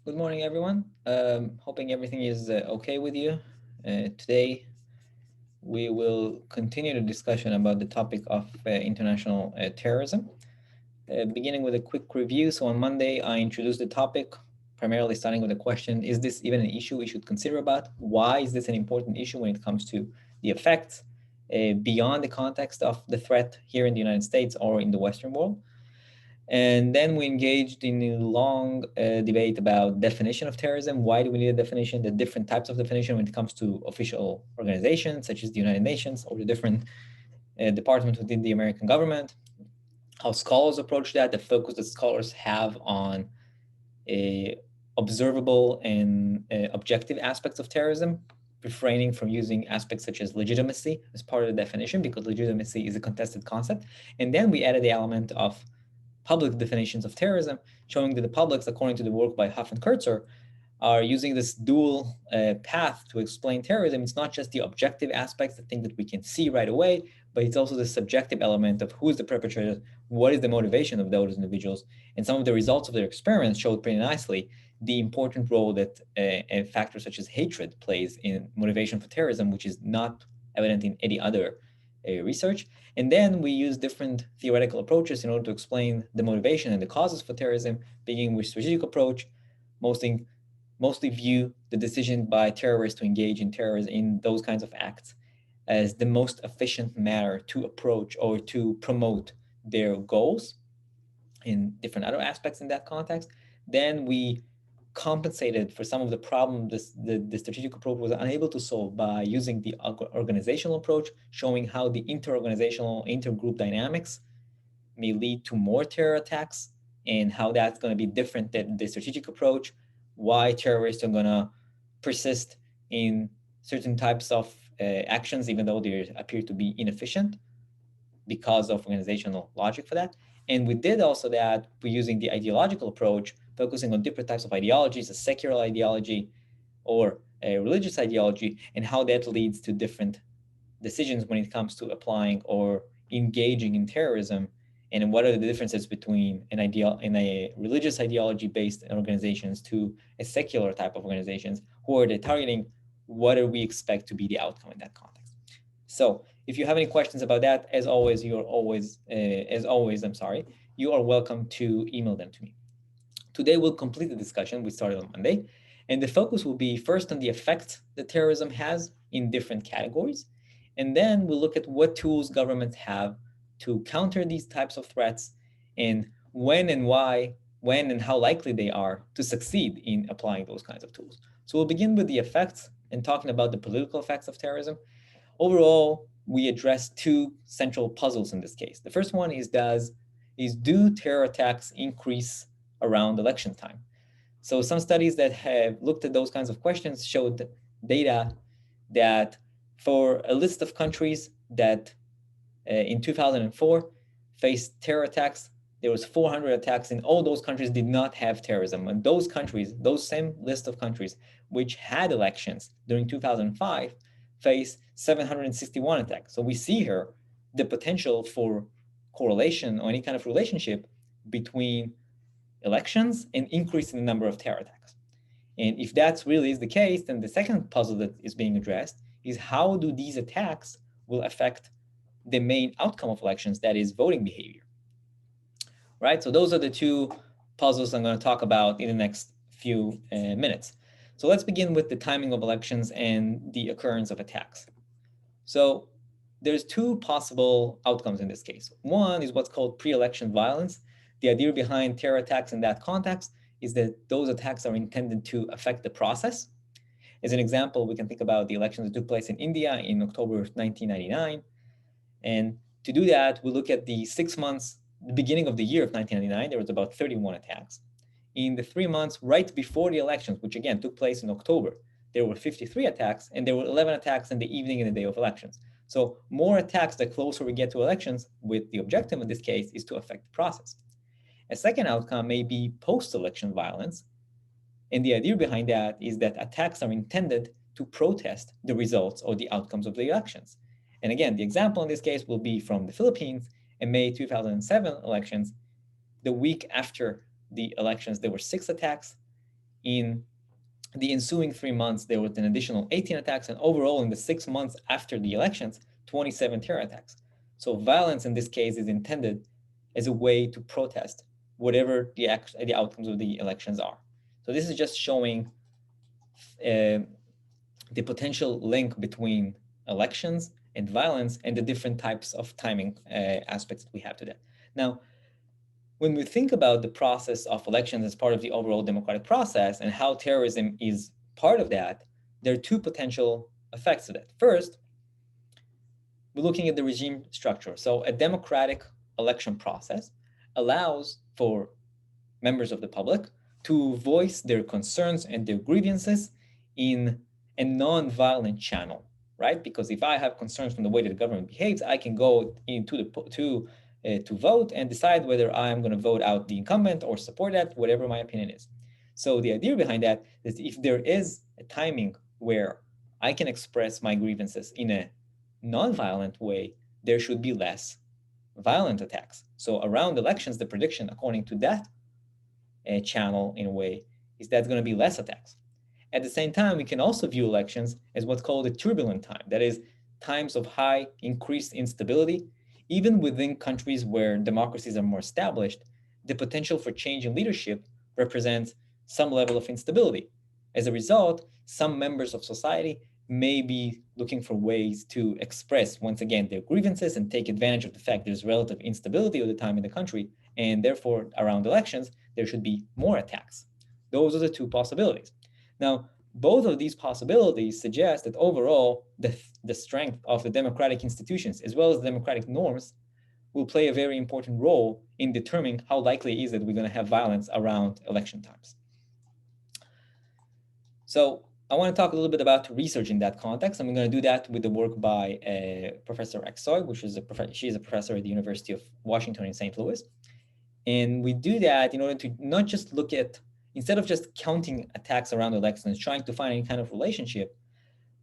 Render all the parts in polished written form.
Good morning, everyone. Hoping everything is okay with you. Today, we will continue the discussion about the topic of international terrorism. Beginning with a quick review. So on Monday, I introduced the topic, primarily starting with a question, is this even an issue we should consider about? Why is this an important issue when it comes to the effects beyond the context of the threat here in the United States or in the Western world? And then we engaged in a long debate about definition of terrorism. Why do we need a definition? The different types of definition when it comes to official organizations, such as the United Nations or the different departments within the American government. How scholars approach that, the focus that scholars have on observable and objective aspects of terrorism, refraining from using aspects such as legitimacy as part of the definition, because legitimacy is a contested concept. And then we added the element of public definitions of terrorism, showing that the publics, according to the work by Huff and Kurtzer, are using this dual path to explain terrorism. It's not just the objective aspects, the thing that we can see right away, but it's also the subjective element of who is the perpetrator, what is the motivation of those individuals. And some of the results of their experiments showed pretty nicely the important role that a factor such as hatred plays in motivation for terrorism, which is not evident in any other research. And then we use different theoretical approaches in order to explain the motivation and the causes for terrorism, beginning with strategic approach, mostly view the decision by terrorists to engage in terrorism in those kinds of acts as the most efficient manner to approach or to promote their goals in different other aspects in that context. Then we compensated for some of the problems the strategic approach was unable to solve by using the organizational approach, showing how the inter-organizational, inter-group dynamics may lead to more terror attacks and how that's going to be different than the strategic approach, why terrorists are going to persist in certain types of actions, even though they appear to be inefficient because of organizational logic for that. And we did also that by using the ideological approach, focusing on different types of ideologies, a secular ideology or a religious ideology, and how that leads to different decisions when it comes to applying or engaging in terrorism, and what are the differences between a religious ideology based organizations to a secular type of organizations, who are they targeting, what do we expect to be the outcome in that context. So if you have any questions about that, as always, you are welcome to email them to me. Today we'll complete the discussion we started on Monday, and the focus will be first on the effects that terrorism has in different categories, and then we'll look at what tools governments have to counter these types of threats, and when and how likely they are to succeed in applying those kinds of tools. So we'll begin with the effects and talking about the political effects of terrorism. Overall, we address two central puzzles in this case. The first one is do terror attacks increase around election time? So some studies that have looked at those kinds of questions showed data that for a list of countries that in 2004 faced terror attacks, there was 400 attacks, and all those countries did not have terrorism. And those countries, those same list of countries which had elections during 2005, faced 761 attacks. So we see here the potential for correlation or any kind of relationship between elections and increase in the number of terror attacks. And if that really is the case, then the second puzzle that is being addressed is how do these attacks will affect the main outcome of elections, that is voting behavior. Right? So those are the two puzzles I'm going to talk about in the next few minutes. So let's begin with the timing of elections and the occurrence of attacks. So there's two possible outcomes in this case. One is what's called pre-election violence. The idea behind terror attacks in that context is that those attacks are intended to affect the process. As an example, we can think about the elections that took place in India in October of 1999. And to do that, we look at the 6 months, the beginning of the year of 1999, there was about 31 attacks. In the 3 months right before the elections, which again took place in October, there were 53 attacks, and there were 11 attacks in the evening and the day of elections. So more attacks the closer we get to elections, with the objective in this case is to affect the process. A second outcome may be post-election violence. And the idea behind that is that attacks are intended to protest the results or the outcomes of the elections. And again, the example in this case will be from the Philippines in May 2007 elections. The week after the elections, there were 6 attacks. in the ensuing 3 months, there was an additional 18 attacks, and overall, in the 6 months after the elections, 27 terror attacks. So violence in this case is intended as a way to protest whatever the outcomes of the elections are. So this is just showing the potential link between elections and violence and the different types of timing aspects that we have to that. Now, when we think about the process of elections as part of the overall democratic process and how terrorism is part of that, there are two potential effects of that. First, we're looking at the regime structure. So a democratic election process allows for members of the public to voice their concerns and their grievances in a non-violent channel, right? Because if I have concerns from the way that the government behaves, I can go into to vote and decide whether I'm going to vote out the incumbent or support that, whatever my opinion is. So the idea behind that is if there is a timing where I can express my grievances in a non-violent way, there should be less violent attacks. So around elections, the prediction, according to that channel in a way, is that going to be less attacks. At the same time, we can also view elections as what's called a turbulent time. That is, times of high increased instability. Even within countries where democracies are more established, the potential for change in leadership represents some level of instability. As a result, some members of society may be looking for ways to express, once again, their grievances and take advantage of the fact there's relative instability of the time in the country, and therefore, around elections, there should be more attacks. Those are the two possibilities. Now, both of these possibilities suggest that overall, the strength of the democratic institutions, as well as the democratic norms, will play a very important role in determining how likely it is that we're going to have violence around election times. So I want to talk a little bit about research in that context. I'm going to do that with the work by Professor Aksoy, she is a professor at the University of Washington in St. Louis. And we do that in order to not just look at, instead of just counting attacks around elections, trying to find any kind of relationship,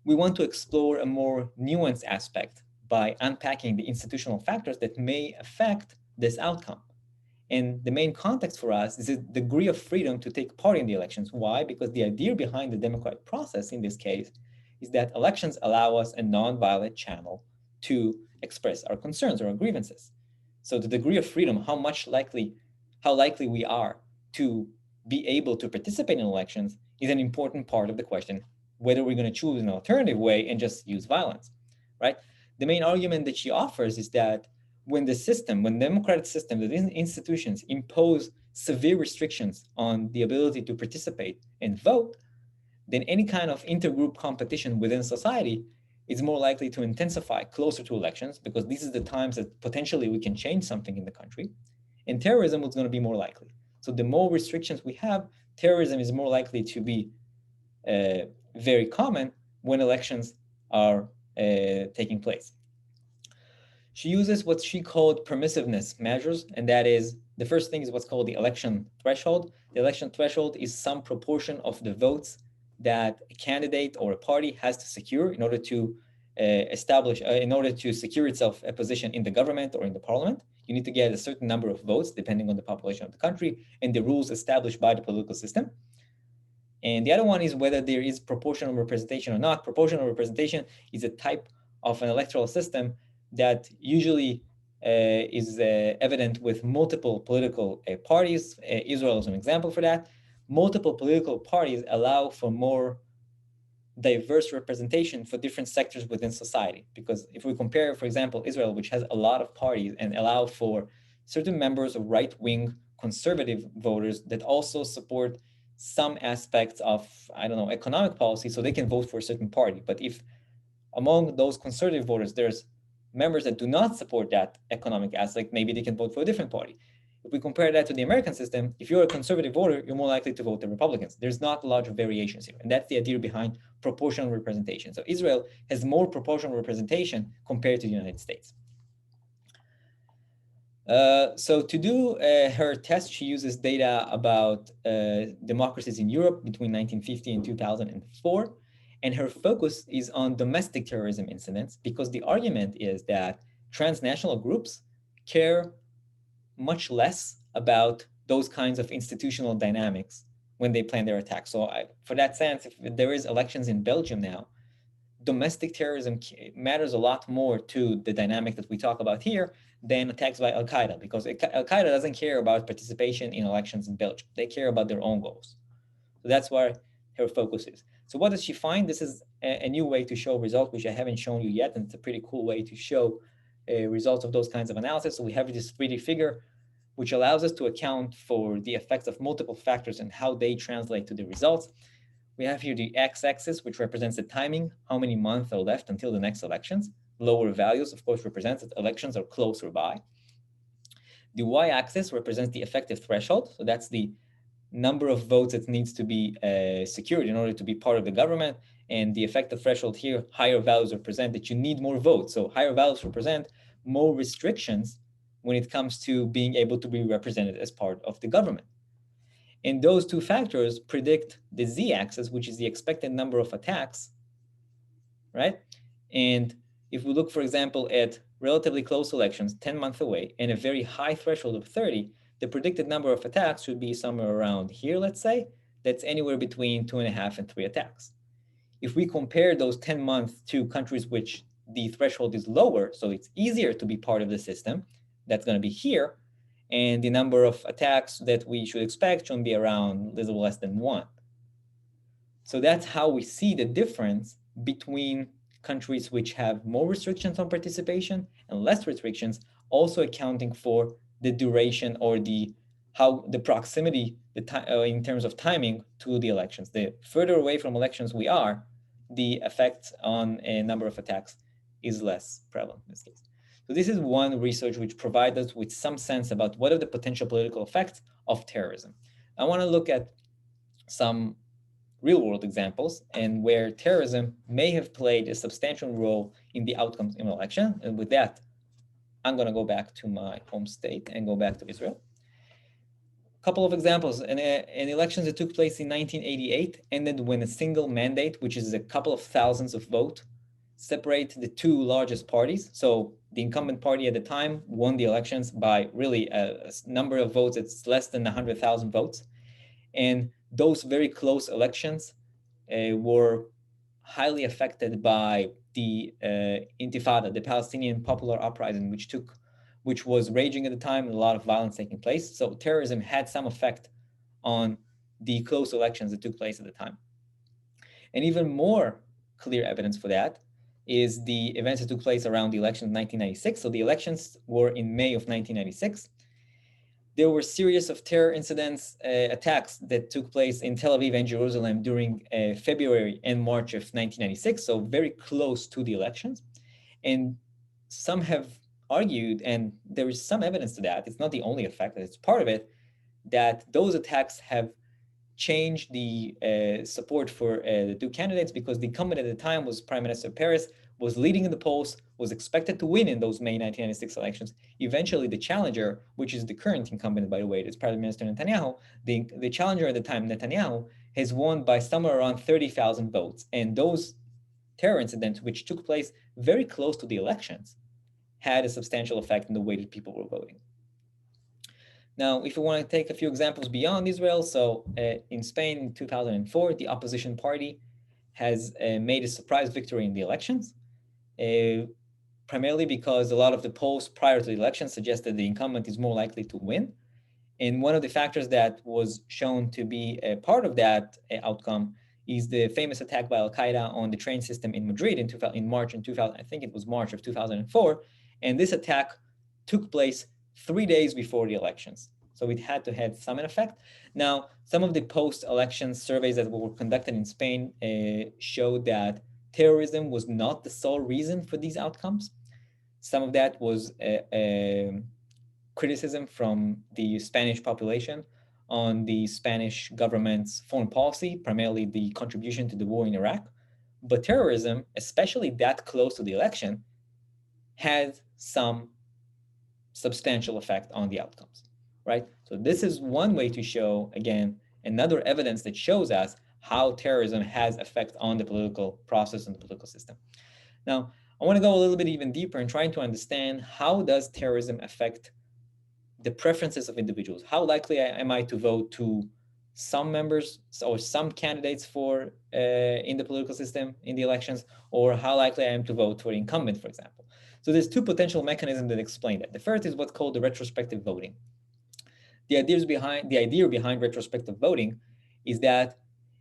we want to explore a more nuanced aspect by unpacking the institutional factors that may affect this outcome. And the main context for us is the degree of freedom to take part in the elections. Why? Because the idea behind the democratic process in this case is that elections allow us a non-violent channel to express our concerns or our grievances. So the degree of freedom, how likely we are to be able to participate in elections is an important part of the question, whether we're going to choose an alternative way and just use violence, right? The main argument that she offers is that when the democratic system, the institutions impose severe restrictions on the ability to participate and vote, then any kind of intergroup competition within society is more likely to intensify closer to elections, because these are the times that potentially we can change something in the country, and terrorism is going to be more likely. So the more restrictions we have, terrorism is more likely to be very common when elections are taking place. She uses what she called permissiveness measures, and that is, the first thing is what's called the election threshold. The election threshold is some proportion of the votes that a candidate or a party has to secure in order to secure itself a position in the government or in the parliament. You need to get a certain number of votes depending on the population of the country and the rules established by the political system. And the other one is whether there is proportional representation or not. Proportional representation is a type of an electoral system that usually is evident with multiple political parties. Israel is an example for that. Multiple political parties allow for more diverse representation for different sectors within society. Because if we compare, for example, Israel, which has a lot of parties and allow for certain members of right-wing conservative voters that also support some aspects of, economic policy, so they can vote for a certain party. But if among those conservative voters, there's members that do not support that economic aspect, maybe they can vote for a different party. If we compare that to the American system, if you're a conservative voter, you're more likely to vote the Republicans. There's not a lot of variations here. And that's the idea behind proportional representation. So Israel has more proportional representation compared to the United States. So to do her test, she uses data about democracies in Europe between 1950 and 2004. And her focus is on domestic terrorism incidents, because the argument is that transnational groups care much less about those kinds of institutional dynamics when they plan their attacks. So for that sense, if there is elections in Belgium now, domestic terrorism matters a lot more to the dynamic that we talk about here than attacks by Al-Qaeda, because Al-Qaeda doesn't care about participation in elections in Belgium. They care about their own goals. So that's where her focus is. So what does she find? This is a new way to show results, which I haven't shown you yet, and it's a pretty cool way to show results of those kinds of analysis. So we have this 3D figure, which allows us to account for the effects of multiple factors and how they translate to the results. We have here the x-axis, which represents the timing, how many months are left until the next elections. Lower values, of course, represents that elections are closer by. The y-axis represents the effective threshold. So that's the number of votes that needs to be secured in order to be part of the government. And the effective threshold here, higher values represent that you need more votes. So higher values represent more restrictions when it comes to being able to be represented as part of the government. And those two factors predict the z-axis, which is the expected number of attacks, right? And if we look, for example, at relatively close elections, 10 months away, and a very high threshold of 30, the predicted number of attacks should be somewhere around here, let's say. That's anywhere between 2.5 and 3 attacks. If we compare those 10 months to countries which the threshold is lower, so it's easier to be part of the system, that's going to be here. And the number of attacks that we should expect should be around a little less than 1. So that's how we see the difference between countries which have more restrictions on participation and less restrictions, also accounting for the duration or the proximity in terms of timing to the elections. The further away from elections we are, the effect on a number of attacks is less prevalent in this case. So this is one research which provides us with some sense about what are the potential political effects of terrorism. I want to look at some real-world examples and where terrorism may have played a substantial role in the outcomes in an election. And with that, I'm going to go back to my home state and go back to Israel. A couple of examples. In elections that took place in 1988 ended when a single mandate, which is a couple of thousands of votes, separate the two largest parties. So the incumbent party at the time won the elections by really a number of votes. It's less than 100,000 votes. And those very close elections were highly affected by the Intifada, the Palestinian popular uprising, which was raging at the time, and a lot of violence taking place. So terrorism had some effect on the close elections that took place at the time. And even more clear evidence for that is the events that took place around the election of 1996. So the elections were in May of 1996. There were a series of terror incidents, attacks that took place in Tel Aviv and Jerusalem during February and March of 1996, so very close to the elections. And some have argued, and there is some evidence to that, it's not the only effect, it's part of it, that those attacks have changed the support for the two candidates, because the incumbent at the time was Prime Minister Peres, was leading in the polls, was expected to win in those May 1996 elections. Eventually, the challenger, which is the current incumbent, by the way, it's Prime Minister Netanyahu, the challenger at the time, Netanyahu, has won by somewhere around 30,000 votes. And those terror incidents, which took place very close to the elections, had a substantial effect in the way that people were voting. Now, if we want to take a few examples beyond Israel, so in Spain in 2004, the opposition party has made a surprise victory in the elections, primarily because a lot of the polls prior to the election suggested the incumbent is more likely to win. And one of the factors that was shown to be a part of that outcome is the famous attack by Al-Qaeda on the train system in Madrid in March in 2000, I think it was March of 2004. And this attack took place 3 days before the elections. So it had to have some effect. Now, some of the post-election surveys that were conducted in Spain showed that terrorism was not the sole reason for these outcomes. Some of that was criticism from the Spanish population on the Spanish government's foreign policy, primarily the contribution to the war in Iraq. But terrorism, especially that close to the election, had some substantial effect on the outcomes, right? So this is one way to show, again, another evidence that shows us how terrorism has effect on the political process and the political system. Now, I want to go a little bit even deeper and trying to understand how does terrorism affect the preferences of individuals? How likely am I to vote to some members or some candidates for in the political system in the elections, or how likely I am to vote for the incumbent, for example. So there's two potential mechanisms that explain that. The first is what's called the retrospective voting. The idea behind retrospective voting is that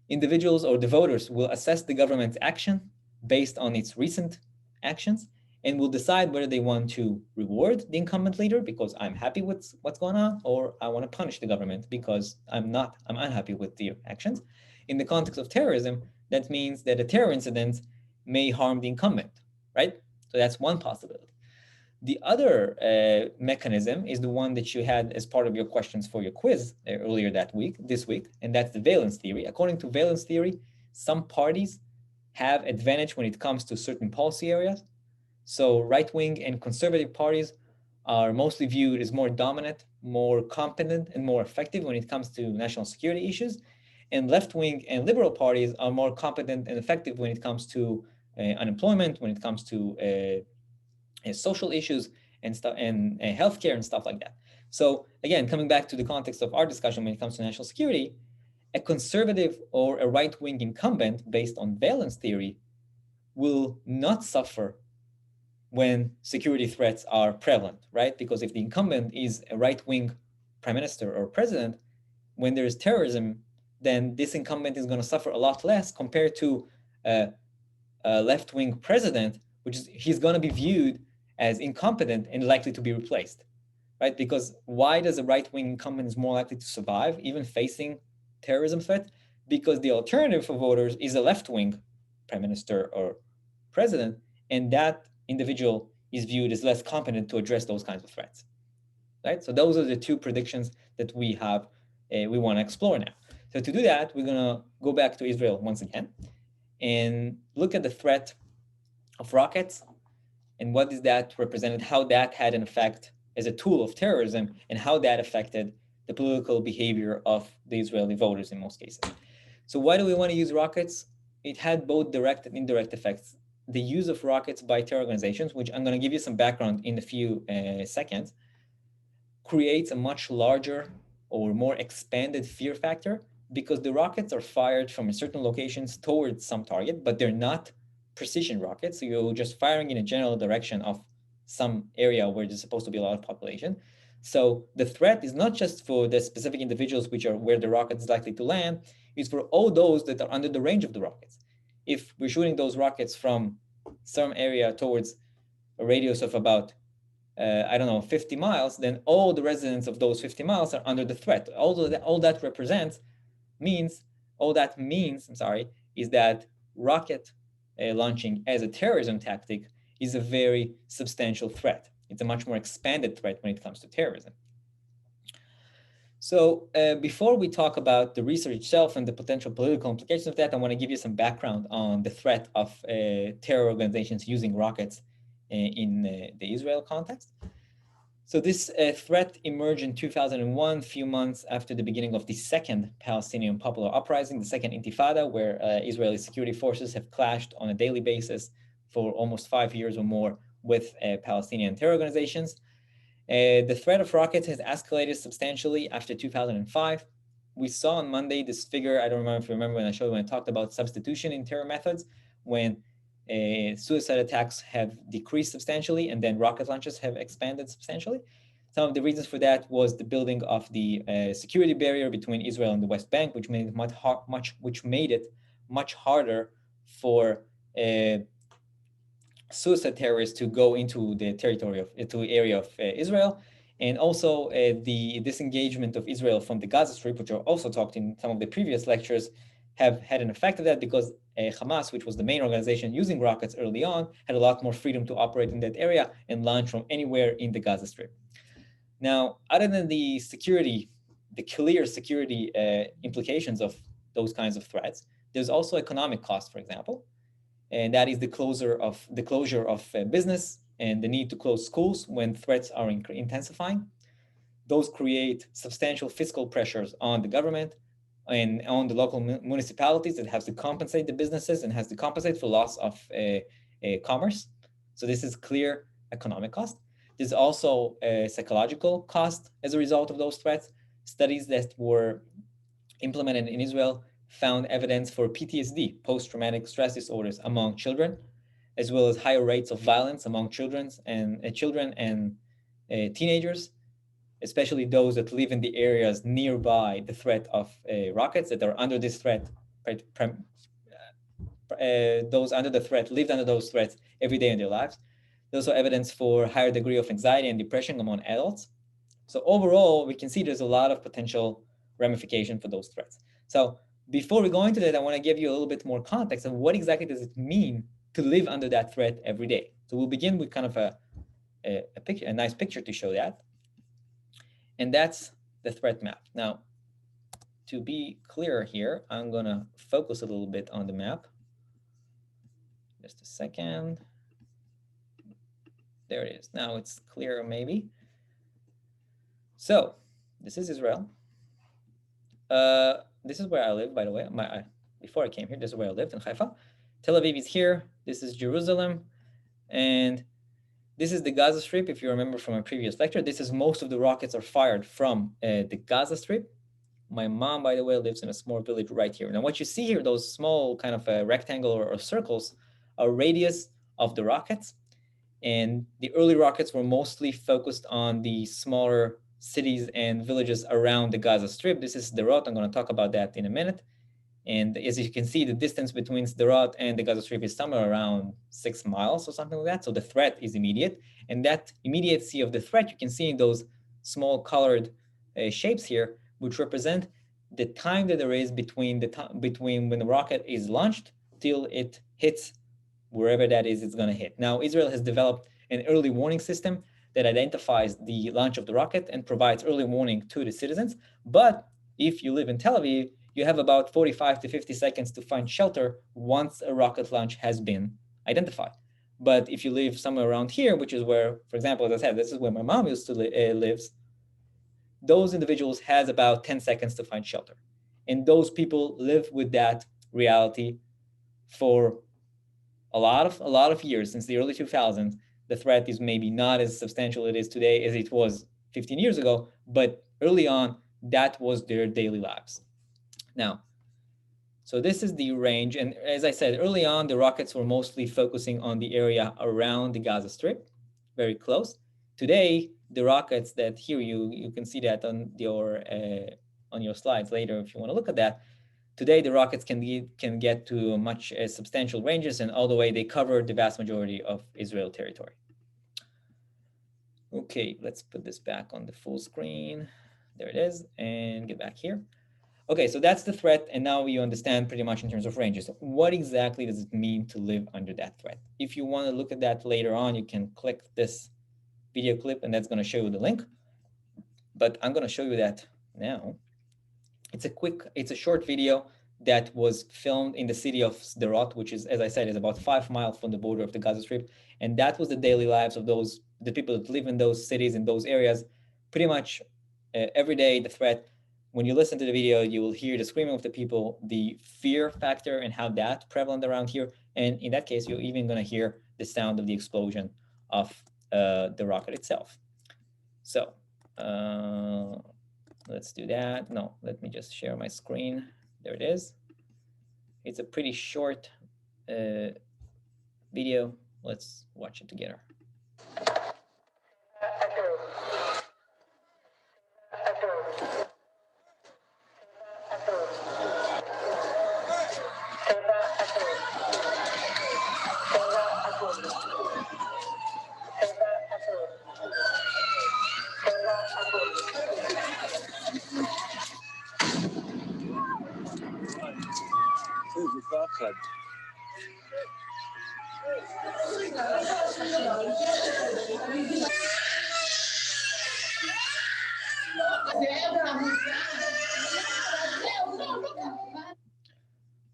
individuals or the voters will assess the government's action based on its recent actions and will decide whether they want to reward the incumbent leader because I'm happy with what's going on, or I want to punish the government because I'm unhappy with their actions. In the context of terrorism, that means that a terror incident may harm the incumbent, right? So that's one possibility. The other mechanism is the one that you had as part of your questions for your quiz earlier this week, and that's the valence theory. According to valence theory, some parties have advantage when it comes to certain policy areas. So right-wing and conservative parties are mostly viewed as more dominant, more competent, and more effective when it comes to national security issues. And left-wing and liberal parties are more competent and effective when it comes to unemployment, when it comes to social issues and stuff, and healthcare and stuff like that. So again, coming back to the context of our discussion when it comes to national security, a conservative or a right-wing incumbent based on valence theory will not suffer when security threats are prevalent, right? Because if the incumbent is a right-wing prime minister or president, when there is terrorism, then this incumbent is going to suffer a lot less compared to a left-wing president, he's going to be viewed as incompetent and likely to be replaced, right? Because why does a right-wing incumbent is more likely to survive, even facing terrorism threat? Because the alternative for voters is a left-wing prime minister or president, and that individual is viewed as less competent to address those kinds of threats, right? So those are the two predictions that we have, we want to explore now. So to do that, we're going to go back to Israel once again and look at the threat of rockets and what is that represented, how that had an effect as a tool of terrorism, and how that affected the political behavior of the Israeli voters in most cases. So why do we want to use rockets? It had both direct and indirect effects. The use of rockets by terror organizations, which I'm going to give you some background in a few seconds, creates a much larger or more expanded fear factor because the rockets are fired from certain locations towards some target, but they're not precision rockets. So you're just firing in a general direction of some area where there's supposed to be a lot of population. So the threat is not just for the specific individuals which are where the rocket is likely to land, it's for all those that are under the range of the rockets. If we're shooting those rockets from some area towards a radius of about 50 miles, then all the residents of those 50 miles are under the threat. All that means is that rocket launching as a terrorism tactic is a very substantial threat. It's a much more expanded threat when it comes to terrorism. So before we talk about the research itself and the potential political implications of that, I want to give you some background on the threat of terror organizations using rockets in the Israel context. So this threat emerged in 2001, few months after the beginning of the second Palestinian popular uprising, the second Intifada, where Israeli security forces have clashed on a daily basis for almost 5 years or more with Palestinian terror organizations. The threat of rockets has escalated substantially after 2005. We saw on Monday this figure, I don't remember if you remember when I talked about substitution in terror methods, when suicide attacks have decreased substantially and then rocket launches have expanded substantially. Some of the reasons for that was the building of the security barrier between Israel and the West Bank, which made it much harder for suicide terrorists to go into the area of Israel, and also the disengagement of Israel from the Gaza Strip, which are also talked in some of the previous lectures, have had an effect of that because Hamas, which was the main organization using rockets early on, had a lot more freedom to operate in that area and launch from anywhere in the Gaza Strip. Now, other than the clear security implications of those kinds of threats, there's also economic cost, for example, and that is the closure of business and the need to close schools when threats are intensifying. Those create substantial fiscal pressures on the government and on the local municipalities that has to compensate the businesses and has to compensate for loss of commerce. So this is clear economic cost. There's also a psychological cost as a result of those threats. Studies that were implemented in Israel found evidence for PTSD, post-traumatic stress disorders, among children, as well as higher rates of violence among children and teenagers, especially those that live in the areas nearby the threat of rockets that are under this threat. Those under the threat lived under those threats every day in their lives. There's also evidence for higher degree of anxiety and depression among adults. So overall, we can see there's a lot of potential ramification for those threats. So before we go into that, I want to give you a little bit more context of what exactly does it mean to live under that threat every day. So we'll begin with kind of a picture, a nice picture to show that. And that's the threat map. Now, to be clear here, I'm going to focus a little bit on the map. Just a second. There it is. Now it's clear, maybe. So this is Israel. This is where I live, by the way. Before I came here, this is where I lived in Haifa. Tel Aviv is here. This is Jerusalem. And this is the Gaza Strip. If you remember from a previous lecture, this is most of the rockets are fired from the Gaza Strip. My mom, by the way, lives in a small village right here. Now, what you see here, those small kind of rectangle or circles, are radius of the rockets. And the early rockets were mostly focused on the smaller cities and villages around the Gaza Strip. This is Sderot. I'm going to talk about that in a minute. And as you can see, the distance between Sderot and the Gaza Strip is somewhere around 6 miles or something like that. So the threat is immediate. And that immediacy of the threat, you can see in those small colored shapes here, which represent the time that there is between when the rocket is launched till it hits wherever that is it's going to hit. Now, Israel has developed an early warning system that identifies the launch of the rocket and provides early warning to the citizens. But if you live in Tel Aviv, you have about 45 to 50 seconds to find shelter once a rocket launch has been identified. But if you live somewhere around here, which is where, for example, as I said, this is where my mom used to lives, those individuals has about 10 seconds to find shelter. And those people live with that reality for a lot of years, since the early 2000s. The threat is maybe not as substantial it is today as it was 15 years ago, but early on, that was their daily lives. Now, so this is the range. And as I said, early on, the rockets were mostly focusing on the area around the Gaza Strip, very close. Today, the rockets that here, you can see that on your slides later if you want to look at that. Today, the rockets can get to much substantial ranges, and all the way they cover the vast majority of Israel territory. Okay, let's put this back on the full screen. There it is, and get back here. Okay, so that's the threat, and now you understand pretty much in terms of ranges. What exactly does it mean to live under that threat? If you want to look at that later on, you can click this video clip, and that's going to show you the link. But I'm going to show you that now. It's a short video that was filmed in the city of Sderot, which is, as I said, is about 5 miles from the border of the Gaza Strip. And that was the daily lives of the people that live in those cities, in those areas. Pretty much every day, the threat. When you listen to the video, you will hear the screaming of the people, the fear factor and how that's prevalent around here. And in that case, you're even going to hear the sound of the explosion of the rocket itself. So let's do that. No, let me just share my screen. There it is. It's a pretty short video. Let's watch it together.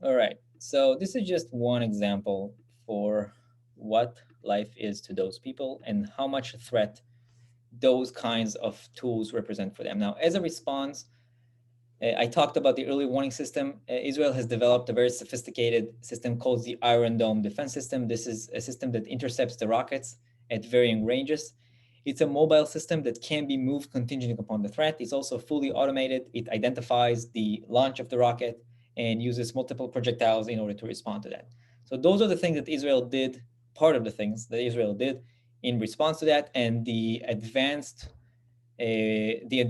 All right, so this is just one example for what life is to those people and how much a threat those kinds of tools represent for them. Now, as a response, I talked about the early warning system. Israel has developed a very sophisticated system called the Iron Dome defense system. This is a system that intercepts the rockets at varying ranges. It's a mobile system that can be moved contingent upon the threat. It's also fully automated. It identifies the launch of the rocket and uses multiple projectiles in order to respond to that. So those are the things that Israel did, part of the things that Israel did in response to that, and the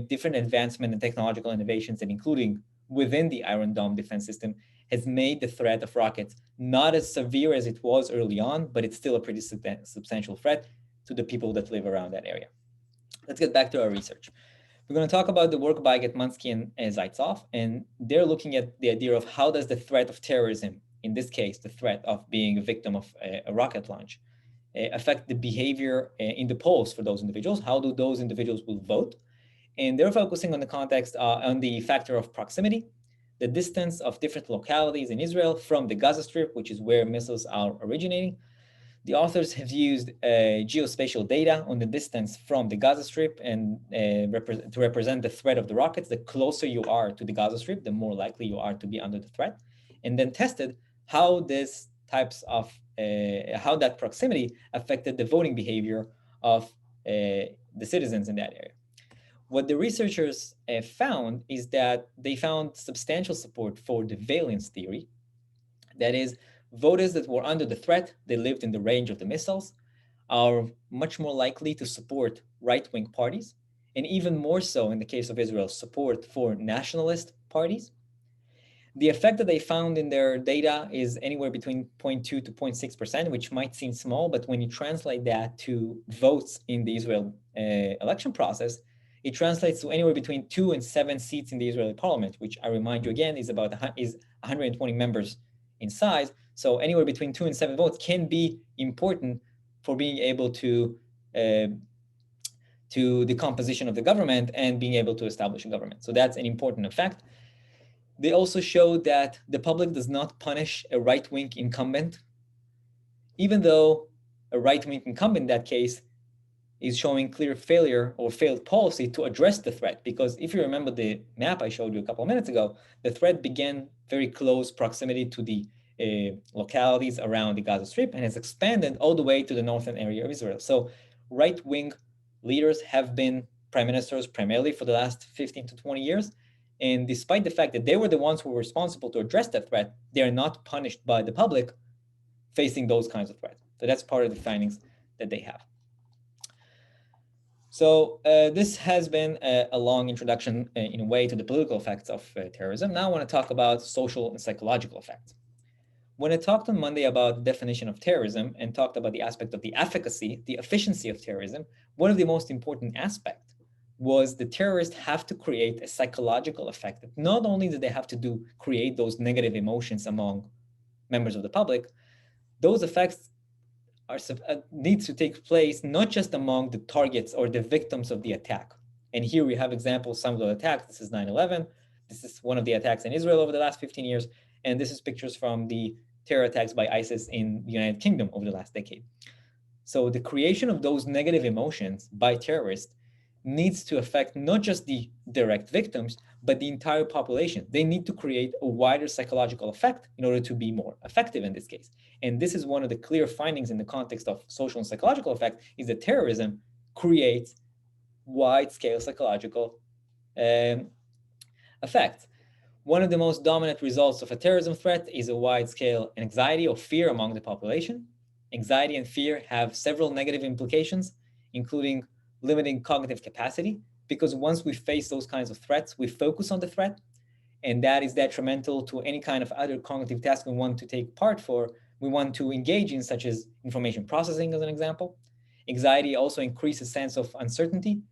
different advancement and technological innovations, and including within the Iron Dome defense system, has made the threat of rockets not as severe as it was early on, but it's still a pretty substantial threat to the people that live around that area. Let's get back to our research. We're going to talk about the work by Getmansky and Zaitsov, and they're looking at the idea of how does the threat of terrorism, in this case, the threat of being a victim of a rocket launch, affect the behavior in the polls for those individuals. How do those individuals will vote? And they're focusing on the context, on the factor of proximity, the distance of different localities in Israel from the Gaza Strip, which is where missiles are originating. The authors have used geospatial data on the distance from the Gaza Strip and to represent the threat of the rockets. The closer you are to the Gaza Strip, the more likely you are to be under the threat. And then tested how how that proximity affected the voting behavior of the citizens in that area. What the researchers found is that they found substantial support for the valence theory. That is, voters that were under the threat, they lived in the range of the missiles, are much more likely to support right-wing parties, and even more so in the case of Israel, support for nationalist parties. The effect that they found in their data is anywhere between 0.2 to 0.6%, which might seem small, but when you translate that to votes in the Israel election process, it translates to anywhere between 2 and 7 seats in the Israeli parliament, which I remind you again is 120 members in size. So anywhere between 2 and 7 votes can be important for being able to the composition of the government and being able to establish a government. So that's an important effect. They also showed that the public does not punish a right-wing incumbent, even though a right-wing incumbent in that case is showing clear failure or failed policy to address the threat. Because if you remember the map I showed you a couple of minutes ago, the threat began very close proximity to the localities around the Gaza Strip and has expanded all the way to the northern area of Israel. So right-wing leaders have been prime ministers primarily for the last 15 to 20 years. And despite the fact that they were the ones who were responsible to address that threat, they are not punished by the public facing those kinds of threats. So that's part of the findings that they have. So this has been a long introduction in a way to the political effects of terrorism. Now I want to talk about social and psychological effects. When I talked on Monday about the definition of terrorism and talked about the aspect of the efficacy, the efficiency of terrorism, one of the most important aspects was the terrorists have to create a psychological effect. Not only do they have to create those negative emotions among members of the public, those effects needs to take place not just among the targets or the victims of the attack. And here we have examples, some of the attacks. This is 9/11. This is one of the attacks in Israel over the last 15 years. And this is pictures from the terror attacks by ISIS in the United Kingdom over the last decade. So the creation of those negative emotions by terrorists needs to affect not just the direct victims, but the entire population. They need to create a wider psychological effect in order to be more effective in this case. And this is one of the clear findings in the context of social and psychological effect, is that terrorism creates wide-scale psychological effects. One of the most dominant results of a terrorism threat is a wide-scale anxiety or fear among the population. Anxiety and fear have several negative implications, including limiting cognitive capacity, because once we face those kinds of threats, we focus on the threat, and that is detrimental to any kind of other cognitive task we want to take part for, we want to engage in, such as information processing, as an example. Anxiety also increases sense of uncertainty,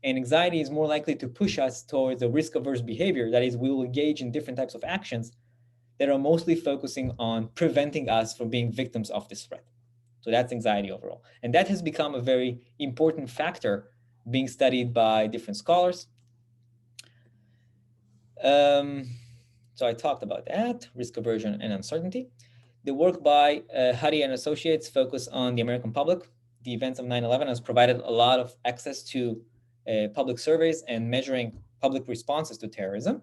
and anxiety is more likely to push us towards a risk-averse behavior. That is, we will engage in different types of actions that are mostly focusing on preventing us from being victims of this threat. So that's anxiety overall. And that has become a very important factor being studied by different scholars. So I talked about that, risk aversion and uncertainty. The work by Hadi and Associates focus on the American public. The events of 9/11 has provided a lot of access to public surveys and measuring public responses to terrorism.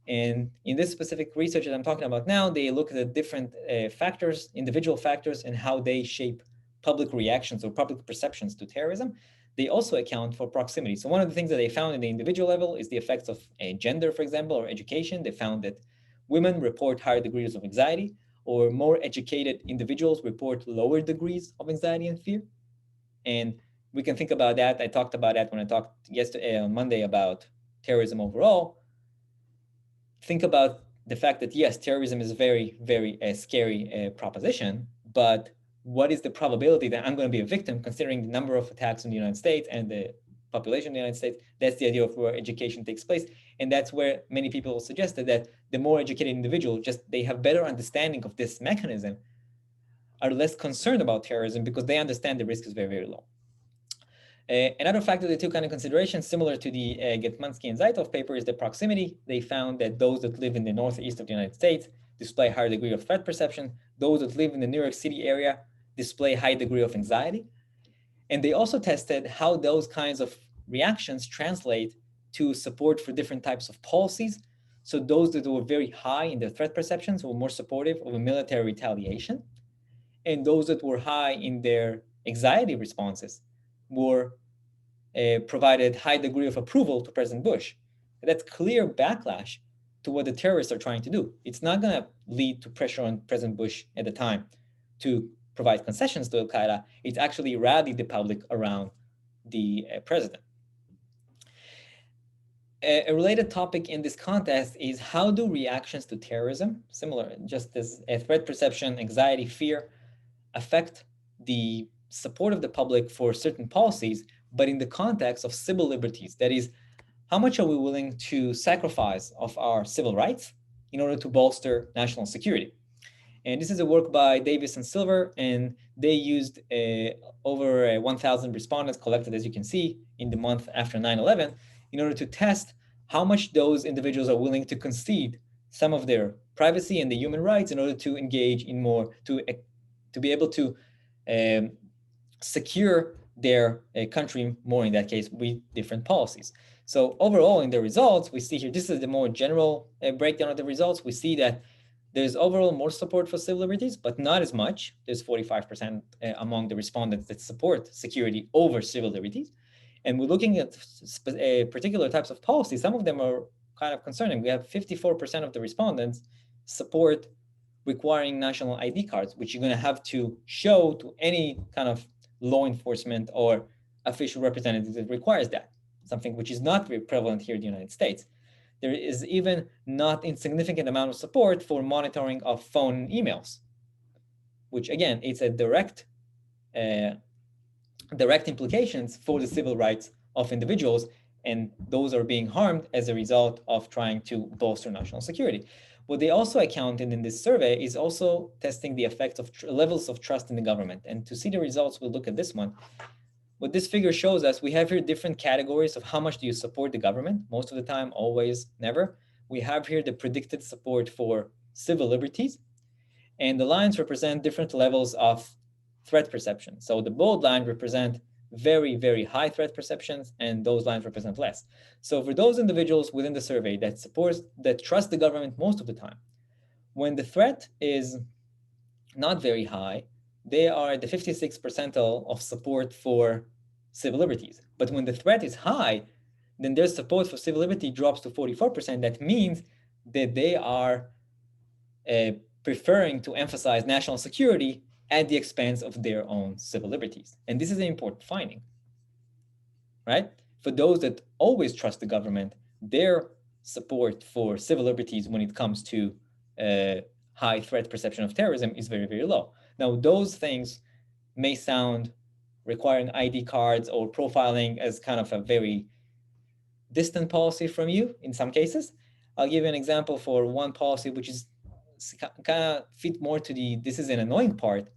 And in this specific research that I'm talking about now, they look at the different factors, individual factors, and how they shape public reactions or public perceptions to terrorism. they also account for proximity. So one of the things that they found in the individual level is the effects of gender, for example, or education. They found that women report higher degrees of anxiety, or more educated individuals report lower degrees of anxiety and fear. And we can think about that. I talked about that when I talked yesterday on Monday about terrorism overall. Think about the fact that, yes, terrorism is a very, very scary proposition, but what is the probability that I'm going to be a victim, considering the number of attacks in the United States and the population in the United States? That's the idea of where education takes place. And that's where many people suggested that the more educated individual, just they have better understanding of this mechanism, are less concerned about terrorism because they understand the risk is very, very low. Another factor they took into consideration, similar to the Getmansky and Zaitov paper, is the proximity. They found that those that live in the northeast of the United States display a higher degree of threat perception. Those that live in the New York City area display a high degree of anxiety. And they also tested how those kinds of reactions translate to support for different types of policies. So those that were very high in their threat perceptions were more supportive of a military retaliation. And those that were high in their anxiety responses were provided high degree of approval to President Bush. That's clear backlash to what the terrorists are trying to do. It's not going to lead to pressure on President Bush at the time to provide concessions to Al-Qaeda. It's actually rallied the public around the president. A related topic in this context is how do reactions to terrorism, similar, just as a threat perception, anxiety, fear, affect the support of the public for certain policies, but in the context of civil liberties. That is, how much are we willing to sacrifice of our civil rights in order to bolster national security? And this is a work by Davis and Silver, and they used over 1,000 respondents collected, as you can see, in the month after 9/11, in order to test how much those individuals are willing to concede some of their privacy and the human rights in order to engage in more, to be able to secure their country more, in that case, with different policies. So overall, in the results, we see here, this is the more general breakdown of the results. We see that there's overall more support for civil liberties, but not as much. There's 45% among the respondents that support security over civil liberties. And we're looking at particular types of policies. Some of them are kind of concerning. We have 54% of the respondents support requiring national ID cards, which you're going to have to show to any kind of law enforcement or official representative that requires that, something which is not very prevalent here in the United States. There is even not insignificant amount of support for monitoring of phone and emails, which again, it's a direct implications for the civil rights of individuals, and those are being harmed as a result of trying to bolster national security. What they also accounted in this survey is also testing the effects of levels of trust in the government. And to see the results, we'll look at this one. What this figure shows us, we have here different categories of how much do you support the government. Most of the time, always, never. We have here the predicted support for civil liberties. And the lines represent different levels of threat perception. So the bold line represent very, very high threat perceptions, and those lines represent less. So for those individuals within the survey that trust the government most of the time, when the threat is not very high, they are at the 56th percentile of support for civil liberties. But when the threat is high, then their support for civil liberty drops to 44%. That means that they are preferring to emphasize national security at the expense of their own civil liberties. And this is an important finding, right? For those that always trust the government, their support for civil liberties when it comes to high threat perception of terrorism is very, very low. Now, those things may sound requiring ID cards or profiling as kind of a very distant policy from you in some cases. I'll give you an example for one policy, which is kind of fit more to this is an annoying part,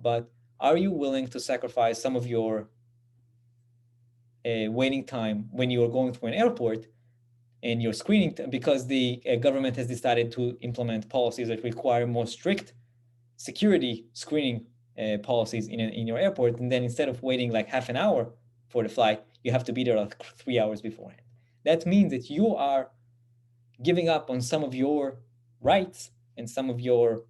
but are you willing to sacrifice some of your waiting time when you are going through an airport and you're screening, because the government has decided to implement policies that require more strict security screening policies in your airport, and then instead of waiting like half an hour for the flight, you have to be there like 3 hours beforehand. That means that you are giving up on some of your rights and some of your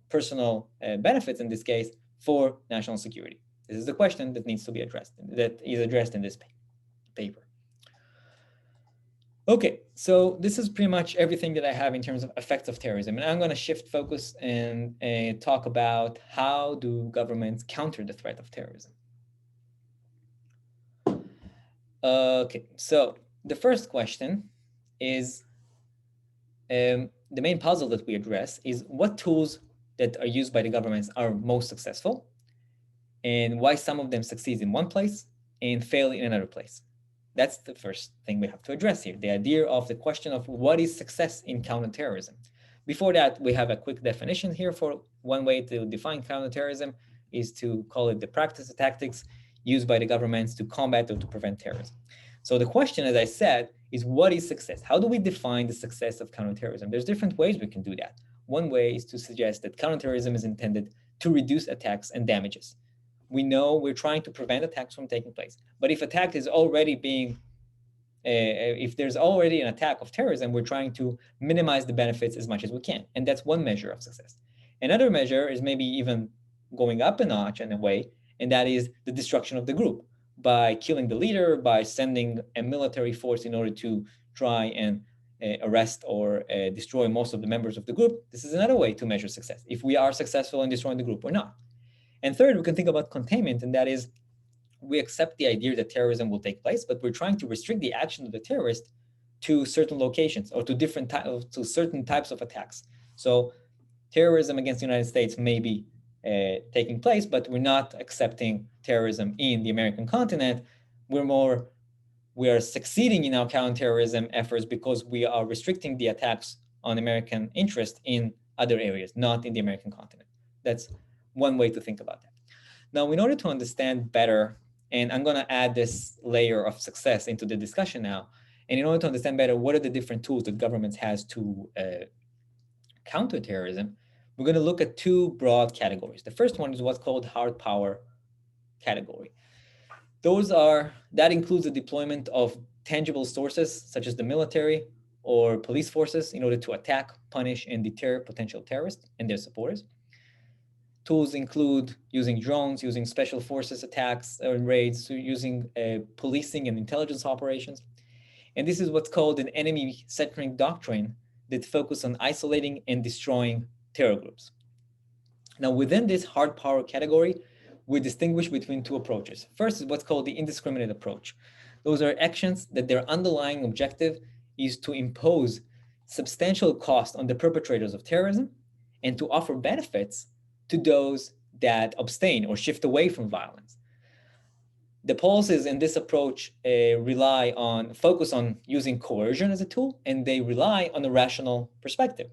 personal benefits in this case for national security. This is the question that needs to be addressed, that is addressed in this paper. Okay, so this is pretty much everything that I have in terms of effects of terrorism. And I'm going to shift focus and talk about how do governments counter the threat of terrorism. Okay, so the first question is, the main puzzle that we address is what tools that are used by the governments are most successful, and why some of them succeed in one place and fail in another place. That's the first thing we have to address here, the idea of the question of what is success in counterterrorism. Before that, we have a quick definition here for one way to define counterterrorism is to call it the practice of tactics used by the governments to combat or to prevent terrorism. So the question, as I said, is what is success? How do we define the success of counterterrorism? There's different ways we can do that. One way is to suggest that counterterrorism is intended to reduce attacks and damages. We know we're trying to prevent attacks from taking place. But if attack is already being, if there's already an attack of terrorism, we're trying to minimize the benefits as much as we can. And that's one measure of success. Another measure is maybe even going up a notch in a way, and that is the destruction of the group by killing the leader, by sending a military force in order to try and arrest or destroy most of the members of the group. This is another way to measure success, if we are successful in destroying the group or not. And third, we can think about containment, and that is we accept the idea that terrorism will take place, but we're trying to restrict the action of the terrorist to certain locations or to certain types of attacks. So terrorism against the United States may be taking place, but we're not accepting terrorism in the American continent. We are succeeding in our counterterrorism efforts because we are restricting the attacks on American interest in other areas, not in the American continent. That's one way to think about that. Now, in order to understand better, and I'm going to add this layer of success into the discussion now, and in order to understand better what are the different tools that governments has to counter terrorism, we're going to look at two broad categories. The first one is what's called hard power category. That includes the deployment of tangible sources such as the military or police forces in order to attack, punish, and deter potential terrorists and their supporters. Tools include using drones, using special forces attacks or raids, using policing and intelligence operations. And this is what's called an enemy-centering doctrine that focuses on isolating and destroying terror groups. Now, within this hard power category, we distinguish between two approaches. First is what's called the indiscriminate approach. Those are actions that their underlying objective is to impose substantial cost on the perpetrators of terrorism and to offer benefits to those that abstain or shift away from violence. The policies in this approach focus on using coercion as a tool, and they rely on a rational perspective.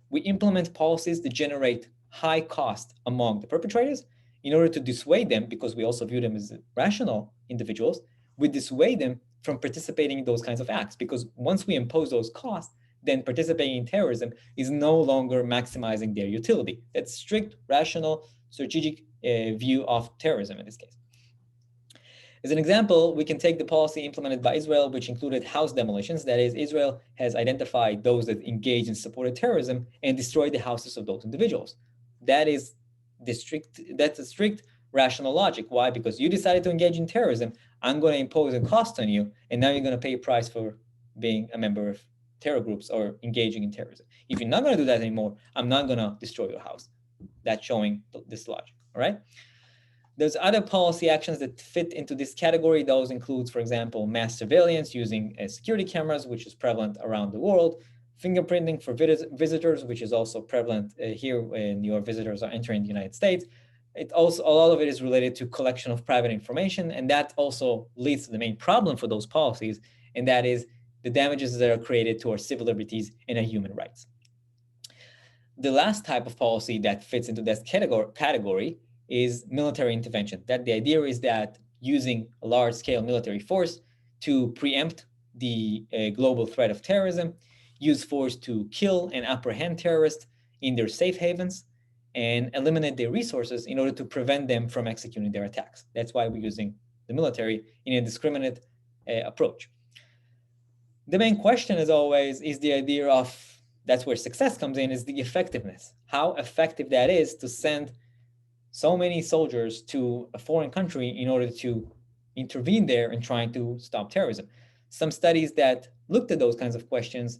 We implement policies that generate high cost among the perpetrators in order to dissuade them, because we also view them as rational individuals, we dissuade them from participating in those kinds of acts, because once we impose those costs, then participating in terrorism is no longer maximizing their utility. That's strict, rational, strategic view of terrorism in this case. As an example, we can take the policy implemented by Israel, which included house demolitions. That is, Israel has identified those that engage in supported terrorism and destroyed the houses of those individuals. That's a strict rational logic. Why? Because you decided to engage in terrorism, I'm going to impose a cost on you, and now you're going to pay a price for being a member of terror groups or engaging in terrorism. If you're not going to do that anymore, I'm not going to destroy your house. That's showing this logic, all right? There's other policy actions that fit into this category. Those include, for example, mass surveillance using security cameras, which is prevalent around the world, fingerprinting for visitors, which is also prevalent here when your visitors are entering the United States. A lot of it is related to collection of private information, and that also leads to the main problem for those policies, and that is the damages that are created to our civil liberties and our human rights. The last type of policy that fits into this category is military intervention. That the idea is that using a large-scale military force to preempt the global threat of terrorism, use force to kill and apprehend terrorists in their safe havens, and eliminate their resources in order to prevent them from executing their attacks. That's why we're using the military in a discriminate approach. The main question, as always, is the idea of, that's where success comes in, is the effectiveness. How effective that is to send so many soldiers to a foreign country in order to intervene there and trying to stop terrorism. Some studies that looked at those kinds of questions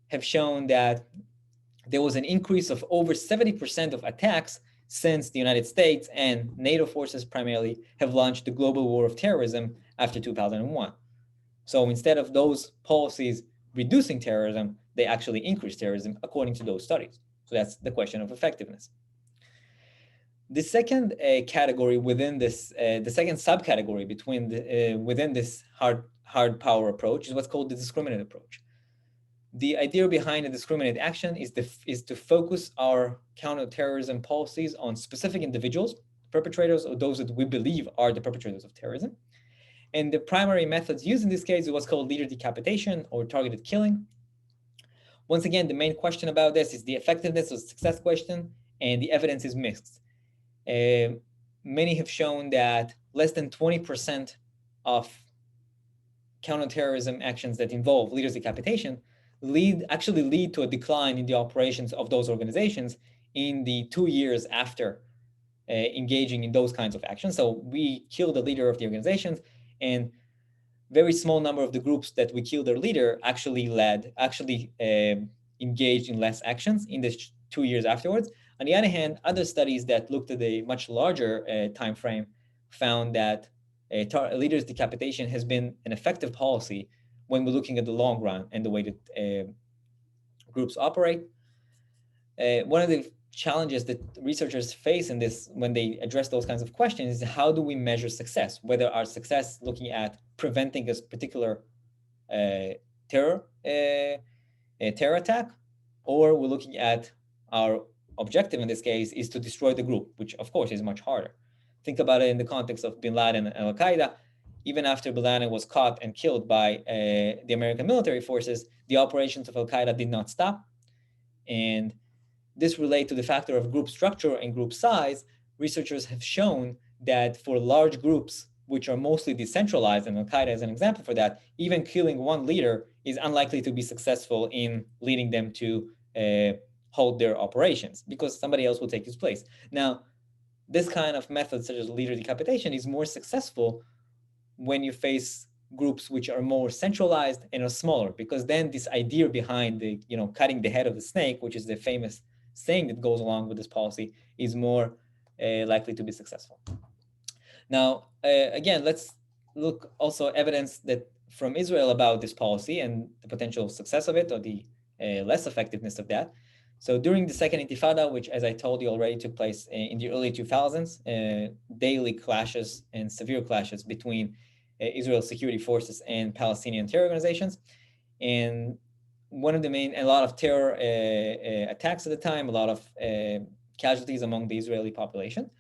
have shown that there was an increase of over 70% of attacks since the United States and NATO forces primarily have launched the global war of terrorism after 2001. So instead of those policies reducing terrorism, they actually increased terrorism according to those studies. So that's the question of effectiveness. The second category within this, the second subcategory within this hard power approach is what's called the discriminate approach. The idea behind a discriminate action is to focus our counterterrorism policies on specific individuals, perpetrators, or those that we believe are the perpetrators of terrorism. And the primary methods used in this case is what's called leader decapitation or targeted killing. Once again, the main question about this is the effectiveness or success question, and the evidence is mixed. Many have shown that less than 20% of counterterrorism actions that involve leaders decapitation actually lead to a decline in the operations of those organizations in the 2 years after engaging in those kinds of actions. So we kill the leader of the organizations, and very small number of the groups that we kill their leader actually engaged in less actions in this 2 years afterwards. On the other hand, other studies that looked at a much larger time frame found that leaders decapitation has been an effective policy when we're looking at the long run and the way that groups operate. One of the challenges that researchers face in this when they address those kinds of questions is how do we measure success, whether our success looking at preventing a particular terror attack, or we're looking at our objective in this case is to destroy the group, which of course is much harder. Think about it in the context of bin Laden and Al-Qaeda. Even after bin Laden was caught and killed by the American military forces, the operations of Al-Qaeda did not stop. And this relates to the factor of group structure and group size. Researchers have shown that for large groups, which are mostly decentralized, and Al-Qaeda is an example for that, even killing one leader is unlikely to be successful in leading them to hold their operations because somebody else will take his place. Now, this kind of method, such as leader decapitation, is more successful when you face groups which are more centralized and are smaller, because then this idea behind the, cutting the head of the snake, which is the famous saying that goes along with this policy, is more likely to be successful. Now, again, let's look also evidence that from Israel about this policy and the potential success of it or the less effectiveness of that. So during the Second Intifada, which, as I told you already, took place in the early 2000s, daily clashes and severe clashes between Israel's security forces and Palestinian terror organizations. And one of the main, a lot of terror attacks at the time, a lot of casualties among the Israeli population.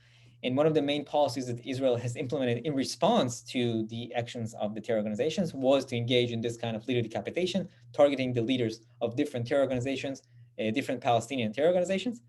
And one of the main policies that Israel has implemented in response to the actions of the terror organizations was to engage in this kind of leader decapitation, targeting the leaders of different terror organizations, different Palestinian terror organizations.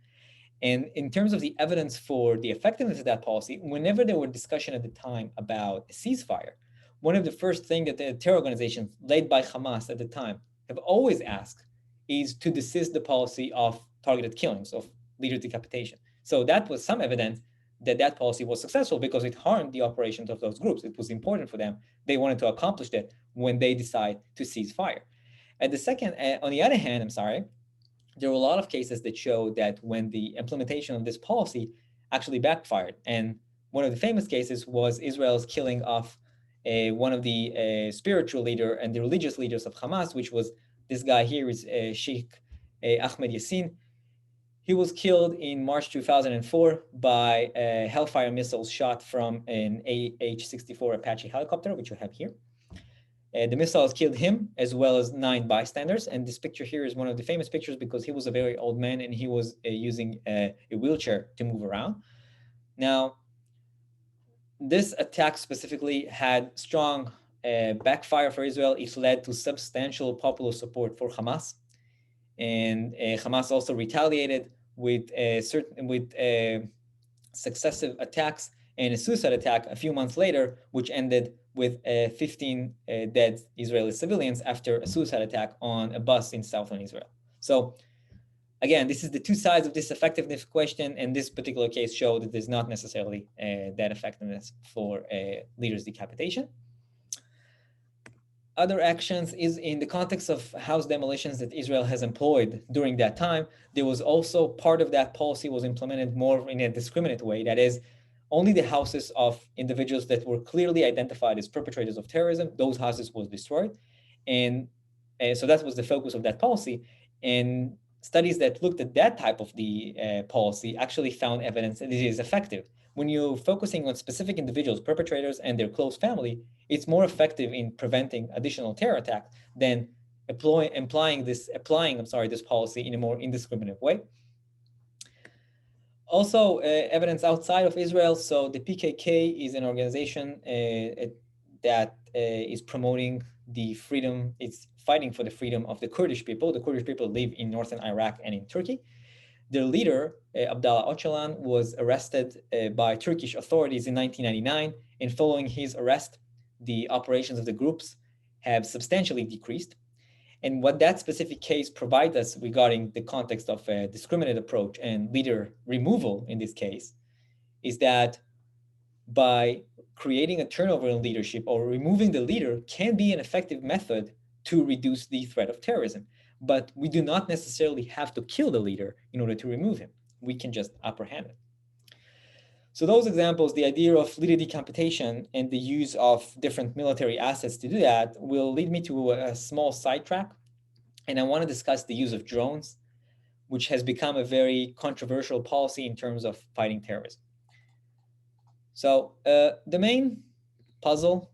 And in terms of the evidence for the effectiveness of that policy, whenever there were discussion at the time about a ceasefire, one of the first things that the terror organizations led by Hamas at the time have always asked is to desist the policy of targeted killings, of leader decapitation. So that was some evidence that that policy was successful because it harmed the operations of those groups. It was important for them. They wanted to accomplish that when they decide to cease fire. On the other hand, there were a lot of cases that show that when the implementation of this policy actually backfired. And one of the famous cases was Israel's killing of one of the spiritual leader and the religious leaders of Hamas, which was this guy here is Sheikh Ahmed Yassin. He was killed in March 2004 by Hellfire missiles shot from an AH-64 Apache helicopter, which you have here. The missiles killed him as well as 9 bystanders. And this picture here is one of the famous pictures because he was a very old man and he was using a wheelchair to move around. Now, this attack specifically had strong backfire for Israel. It led to substantial popular support for Hamas. And Hamas also retaliated with successive attacks and a suicide attack a few months later, which ended with 15 dead Israeli civilians after a suicide attack on a bus in southern Israel. So Again, this is the two sides of this effectiveness question, and this particular case showed that there's not necessarily that effectiveness for leaders' decapitation. Other actions is in the context of house demolitions that Israel has employed during that time. There was also part of that policy was implemented more in a discriminate way. That is, only the houses of individuals that were clearly identified as perpetrators of terrorism, those houses was destroyed. And so that was the focus of that policy. And studies that looked at that type of the policy actually found evidence that it is effective. When you're focusing on specific individuals, perpetrators, and their close family, it's more effective in preventing additional terror attacks than applying this policy in a more indiscriminate way. Also, evidence outside of Israel. So the PKK is an organization that is promoting the freedom. It's fighting for the freedom of the Kurdish people. The Kurdish people live in northern Iraq and in Turkey. Their leader, Abdallah Öcalan, was arrested by Turkish authorities in 1999. And following his arrest, the operations of the groups have substantially decreased. And what that specific case provides us regarding the context of a discriminate approach and leader removal in this case is that by creating a turnover in leadership or removing the leader can be an effective method to reduce the threat of terrorism. But we do not necessarily have to kill the leader in order to remove him. We can just apprehend it. So those examples, the idea of leader decapitation and the use of different military assets to do that will lead me to a small sidetrack. And I want to discuss the use of drones, which has become a very controversial policy in terms of fighting terrorism. So the main puzzle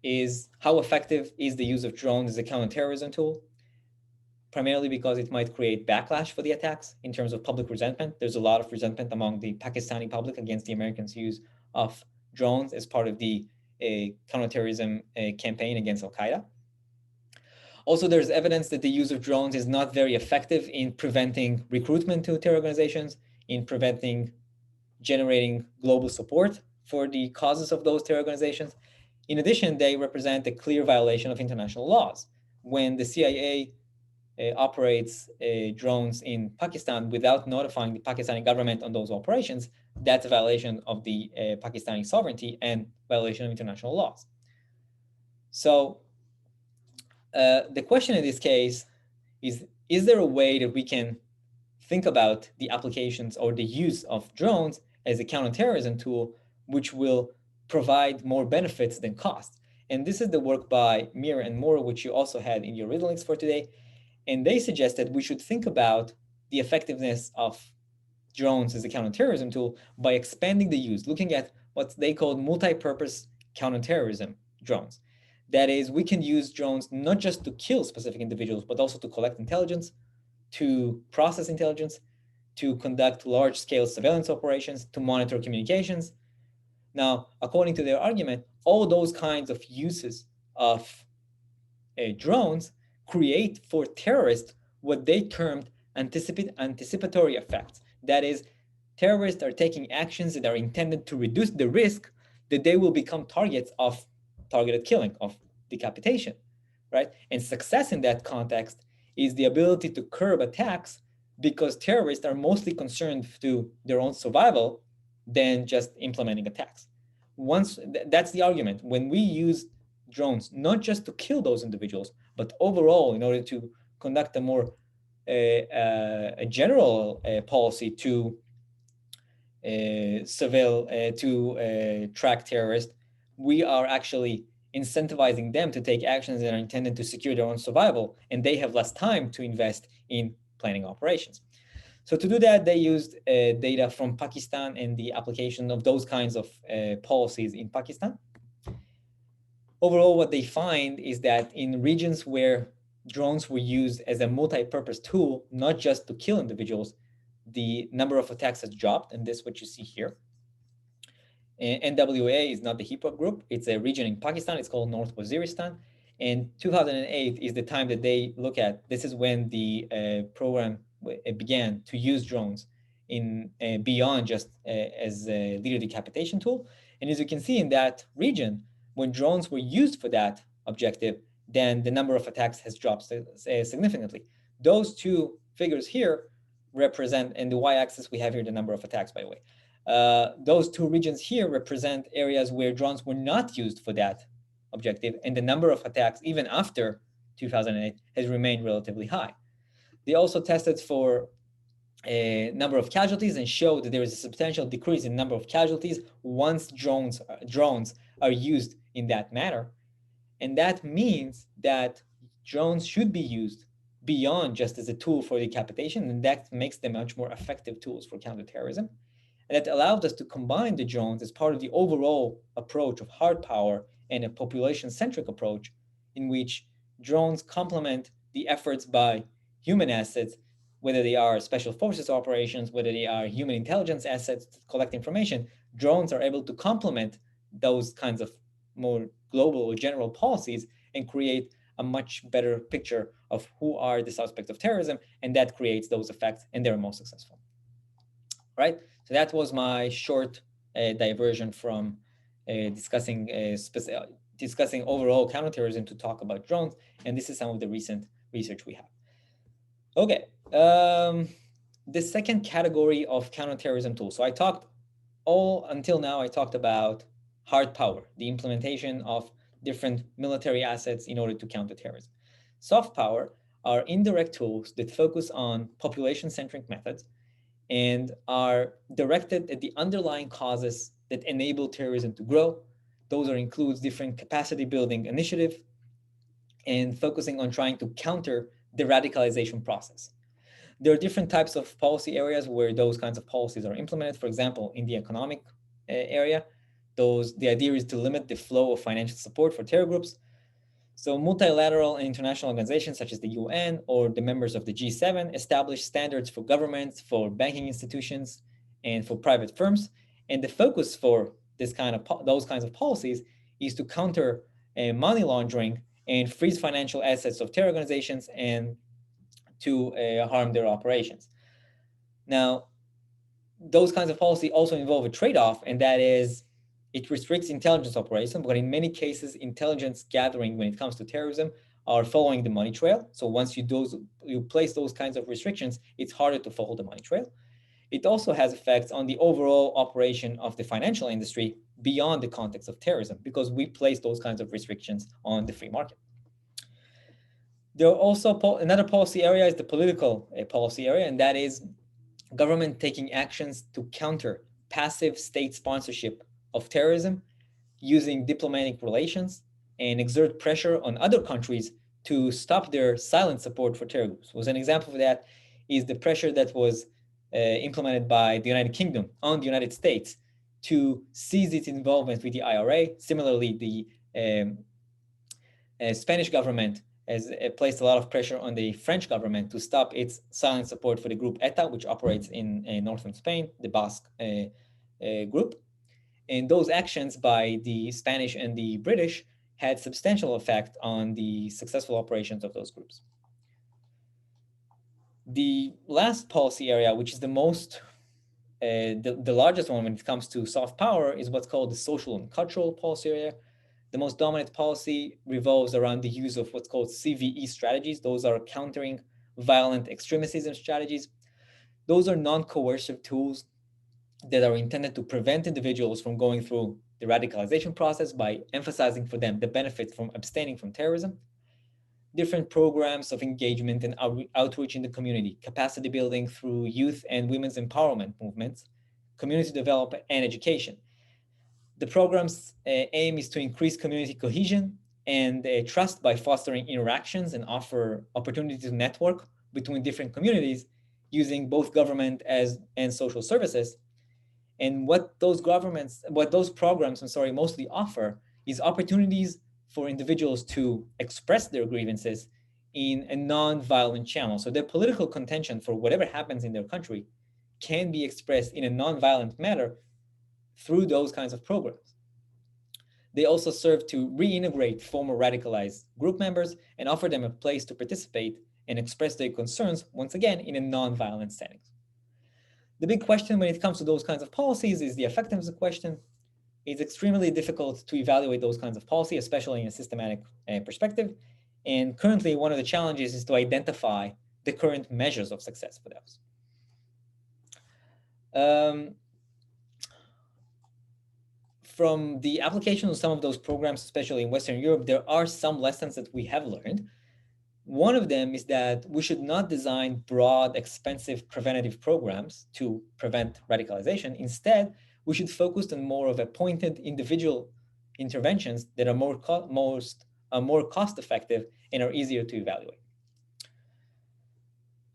is how effective is the use of drones as a counterterrorism tool, primarily because it might create backlash for the attacks in terms of public resentment. There's a lot of resentment among the Pakistani public against the Americans' use of drones as part of the counterterrorism campaign against Al-Qaeda. Also, there's evidence that the use of drones is not very effective in preventing recruitment to terror organizations, in preventing generating global support for the causes of those terror organizations. In addition, they represent a clear violation of international laws. When the CIA operates drones in Pakistan without notifying the Pakistani government on those operations, that's a violation of the Pakistani sovereignty and violation of international laws. So the question in this case is there a way that we can think about the applications or the use of drones as a counterterrorism tool, which will provide more benefits than cost? And this is the work by Mir and Moore, which you also had in your reading links for today. And they suggest that we should think about the effectiveness of drones as a counterterrorism tool by expanding the use, looking at what they call multi-purpose counterterrorism drones. That is, we can use drones not just to kill specific individuals, but also to collect intelligence, to process intelligence, to conduct large-scale surveillance operations, to monitor communications. Now, according to their argument, all those kinds of uses of drones create for terrorists what they termed anticipatory effects. That is, terrorists are taking actions that are intended to reduce the risk that they will become targets of targeted killing, of decapitation, right? And success in that context is the ability to curb attacks because terrorists are mostly concerned to their own survival than just implementing attacks. That's the argument. When we use drones, not just to kill those individuals, but overall in order to conduct a more a general policy to surveil, to track terrorists, we are actually incentivizing them to take actions that are intended to secure their own survival, and they have less time to invest in planning operations. So to do that, they used data from Pakistan and the application of those kinds of policies in Pakistan. Overall, what they find is that in regions where drones were used as a multi-purpose tool, not just to kill individuals, the number of attacks has dropped, and this is what you see here. NWA is not the hip hop group. It's a region in Pakistan. It's called North Waziristan. And 2008 is the time that they look at. This is when the program began to use drones in beyond just as a leader decapitation tool. And as you can see in that region, when drones were used for that objective, then the number of attacks has dropped significantly. Those two figures here represent, and the y-axis we have here the number of attacks, by the way. Those two regions here represent areas where drones were not used for that objective, and the number of attacks, even after 2008, has remained relatively high. They also tested for a number of casualties and showed that there is a substantial decrease in number of casualties once drones are used in that manner. And that means that drones should be used beyond just as a tool for decapitation, and that makes them much more effective tools for counterterrorism. And that allowed us to combine the drones as part of the overall approach of hard power and a population-centric approach in which drones complement the efforts by human assets, whether they are special forces operations, whether they are human intelligence assets to collect information. Drones are able to complement those kinds of more global or general policies and create a much better picture of who are the suspects of terrorism, and that creates those effects, and they're most successful. Right? So that was my short diversion from discussing overall counterterrorism to talk about drones, and this is some of the recent research we have. Okay, the second category of counterterrorism tools. So I talked until now about hard power, the implementation of different military assets in order to counter terrorism. Soft power are indirect tools that focus on population-centric methods and are directed at the underlying causes that enable terrorism to grow. Those includes different capacity building initiatives and focusing on trying to counter the radicalization process. There are different types of policy areas where those kinds of policies are implemented. For example, in the economic area, the idea is to limit the flow of financial support for terror groups. So multilateral and international organizations such as the UN or the members of the G7 establish standards for governments, for banking institutions, and for private firms. And the focus for those kinds of policies is to counter money laundering and freeze financial assets of terror organizations and to harm their operations. Now, those kinds of policy also involve a trade-off, and that is it restricts intelligence operations, but in many cases, intelligence gathering when it comes to terrorism are following the money trail. So once you place those kinds of restrictions, it's harder to follow the money trail. It also has effects on the overall operation of the financial industry beyond the context of terrorism, because we place those kinds of restrictions on the free market. There are also another policy area is the political policy area, and that is government taking actions to counter passive state sponsorship of terrorism using diplomatic relations and exert pressure on other countries to stop their silent support for terror groups. An example of that is the pressure that was implemented by the United Kingdom on the United States to cease its involvement with the IRA. Similarly, the Spanish government has placed a lot of pressure on the French government to stop its silent support for the group ETA, which operates in northern Spain, the Basque group. And those actions by the Spanish and the British had substantial effect on the successful operations of those groups. The last policy area, which is the largest one when it comes to soft power, is what's called the social and cultural policy area. The most dominant policy revolves around the use of what's called CVE strategies. Those are countering violent extremism strategies. Those are non-coercive tools that are intended to prevent individuals from going through the radicalization process by emphasizing for them the benefits from abstaining from terrorism. Different programs of engagement and outreach in the community, capacity building through youth and women's empowerment movements, community development, and education. The program's aim is to increase community cohesion and trust by fostering interactions and offer opportunities to network between different communities using both government and social services. And what those programs, mostly offer is opportunities for individuals to express their grievances in a non-violent channel. So their political contention for whatever happens in their country can be expressed in a non-violent manner through those kinds of programs. They also serve to reintegrate former radicalized group members and offer them a place to participate and express their concerns, once again, in a non-violent setting. The big question when it comes to those kinds of policies is the effectiveness question. It's extremely difficult to evaluate those kinds of policy, especially in a systematic perspective. And currently, one of the challenges is to identify the current measures of success for those. From the application of some of those programs, especially in Western Europe, there are some lessons that we have learned. One of them is that we should not design broad, expensive preventative programs to prevent radicalization. Instead, we should focus on more of a pointed individual interventions that are more cost-effective and are easier to evaluate.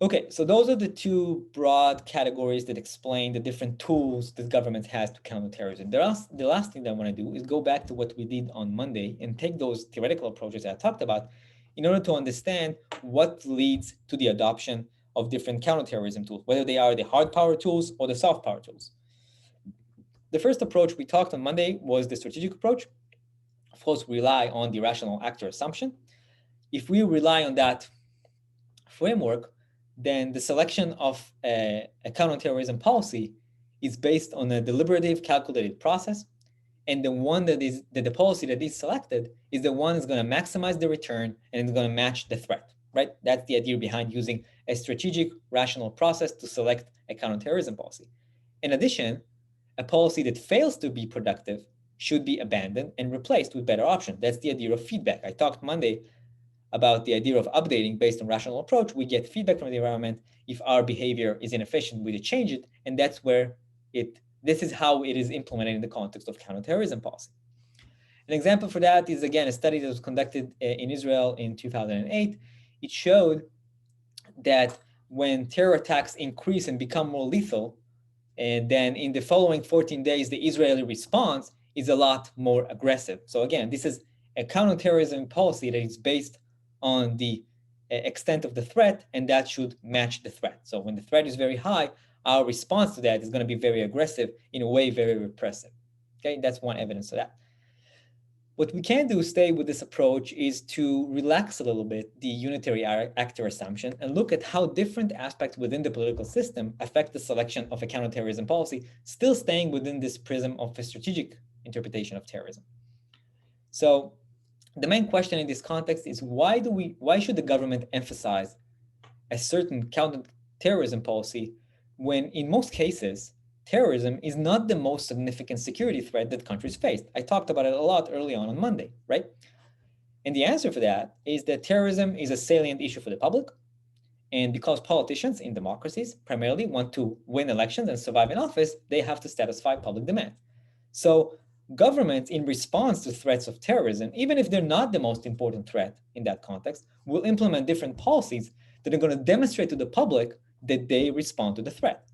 Okay, so those are the two broad categories that explain the different tools that government has to counter terrorism. The last thing that I want to do is go back to what we did on Monday and take those theoretical approaches that I talked about in order to understand what leads to the adoption of different counterterrorism tools, whether they are the hard power tools or the soft power tools. The first approach we talked on Monday was the strategic approach. Of course, we rely on the rational actor assumption. If we rely on that framework, then the selection of a counterterrorism policy is based on a deliberative, calculated process. And the policy that is selected is the one that's going to maximize the return and it's going to match the threat, right? That's the idea behind using a strategic, rational process to select a counterterrorism policy. In addition, a policy that fails to be productive should be abandoned and replaced with better options. That's the idea of feedback. I talked Monday about the idea of updating based on rational approach. We get feedback from the environment. If our behavior is inefficient, we change it. And that's where this is how it is implemented in the context of counterterrorism policy. An example for that is, again, a study that was conducted in Israel in 2008. It showed that when terror attacks increase and become more lethal, and then in the following 14 days, the Israeli response is a lot more aggressive. So again, this is a counterterrorism policy that is based on the extent of the threat, and that should match the threat. So when the threat is very high, our response to that is going to be very aggressive, in a way, very repressive. Okay, that's one evidence of that. What we can do, stay with this approach, is to relax a little bit the unitary actor assumption and look at how different aspects within the political system affect the selection of a counterterrorism policy, still staying within this prism of a strategic interpretation of terrorism. So the main question in this context is why should the government emphasize a certain counterterrorism policy when in most cases terrorism is not the most significant security threat that countries face? I talked about it a lot early on Monday, right? And the answer for that is that terrorism is a salient issue for the public. And because politicians in democracies primarily want to win elections and survive in office, they have to satisfy public demand. So governments, in response to threats of terrorism, even if they're not the most important threat in that context, will implement different policies that are going to demonstrate to the public that they respond to the threat.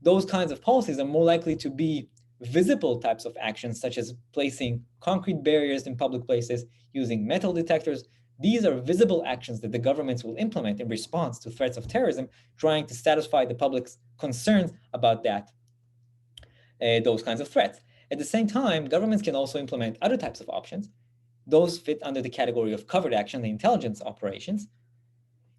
Those kinds of policies are more likely to be visible types of actions, such as placing concrete barriers in public places, using metal detectors. These are visible actions that the governments will implement in response to threats of terrorism, trying to satisfy the public's concerns about those kinds of threats. At the same time, governments can also implement other types of options. Those fit under the category of covert action, the intelligence operations,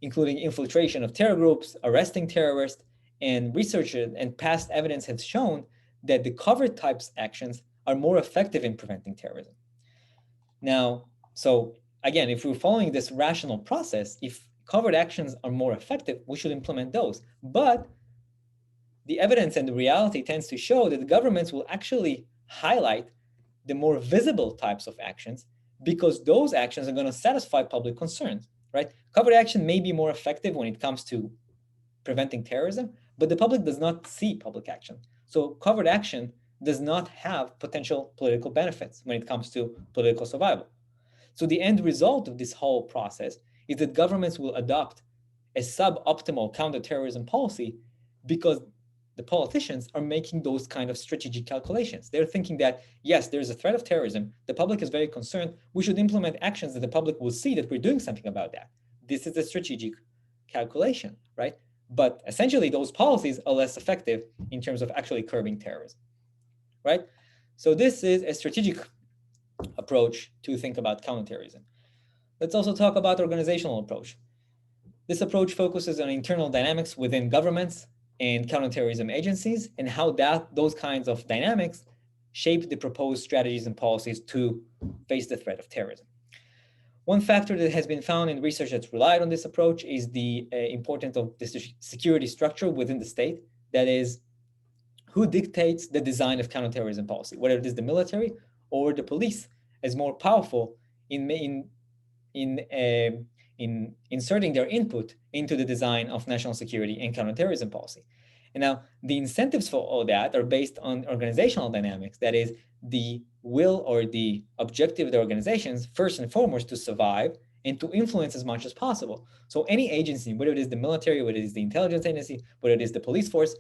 including infiltration of terror groups, arresting terrorists, and research and past evidence has shown that the covert types actions are more effective in preventing terrorism. Now, so again, if we're following this rational process, if covert actions are more effective, we should implement those. But the evidence and the reality tends to show that the governments will actually highlight the more visible types of actions because those actions are going to satisfy public concerns, right? Covert action may be more effective when it comes to preventing terrorism, but the public does not see public action. So covert action does not have potential political benefits when it comes to political survival. So the end result of this whole process is that governments will adopt a suboptimal counterterrorism policy because the politicians are making those kind of strategic calculations. They're thinking that, yes, there's a threat of terrorism. The public is very concerned. We should implement actions that the public will see that we're doing something about that. This is a strategic calculation, right? But essentially, those policies are less effective in terms of actually curbing terrorism, right? So this is a strategic approach to think about counterterrorism. Let's also talk about organizational approach. This approach focuses on internal dynamics within governments and counterterrorism agencies and how those kinds of dynamics shape the proposed strategies and policies to face the threat of terrorism. One factor that has been found in research that's relied on this approach is the importance of the security structure within the state. That is, who dictates the design of counterterrorism policy, whether it is the military or the police, is more powerful in inserting their input into the design of national security and counterterrorism policy. And now the incentives for all that are based on organizational dynamics. That is, the will or the objective of the organizations, first and foremost, to survive and to influence as much as possible. So any agency, whether it is the military, whether it is the intelligence agency, whether it is the police force,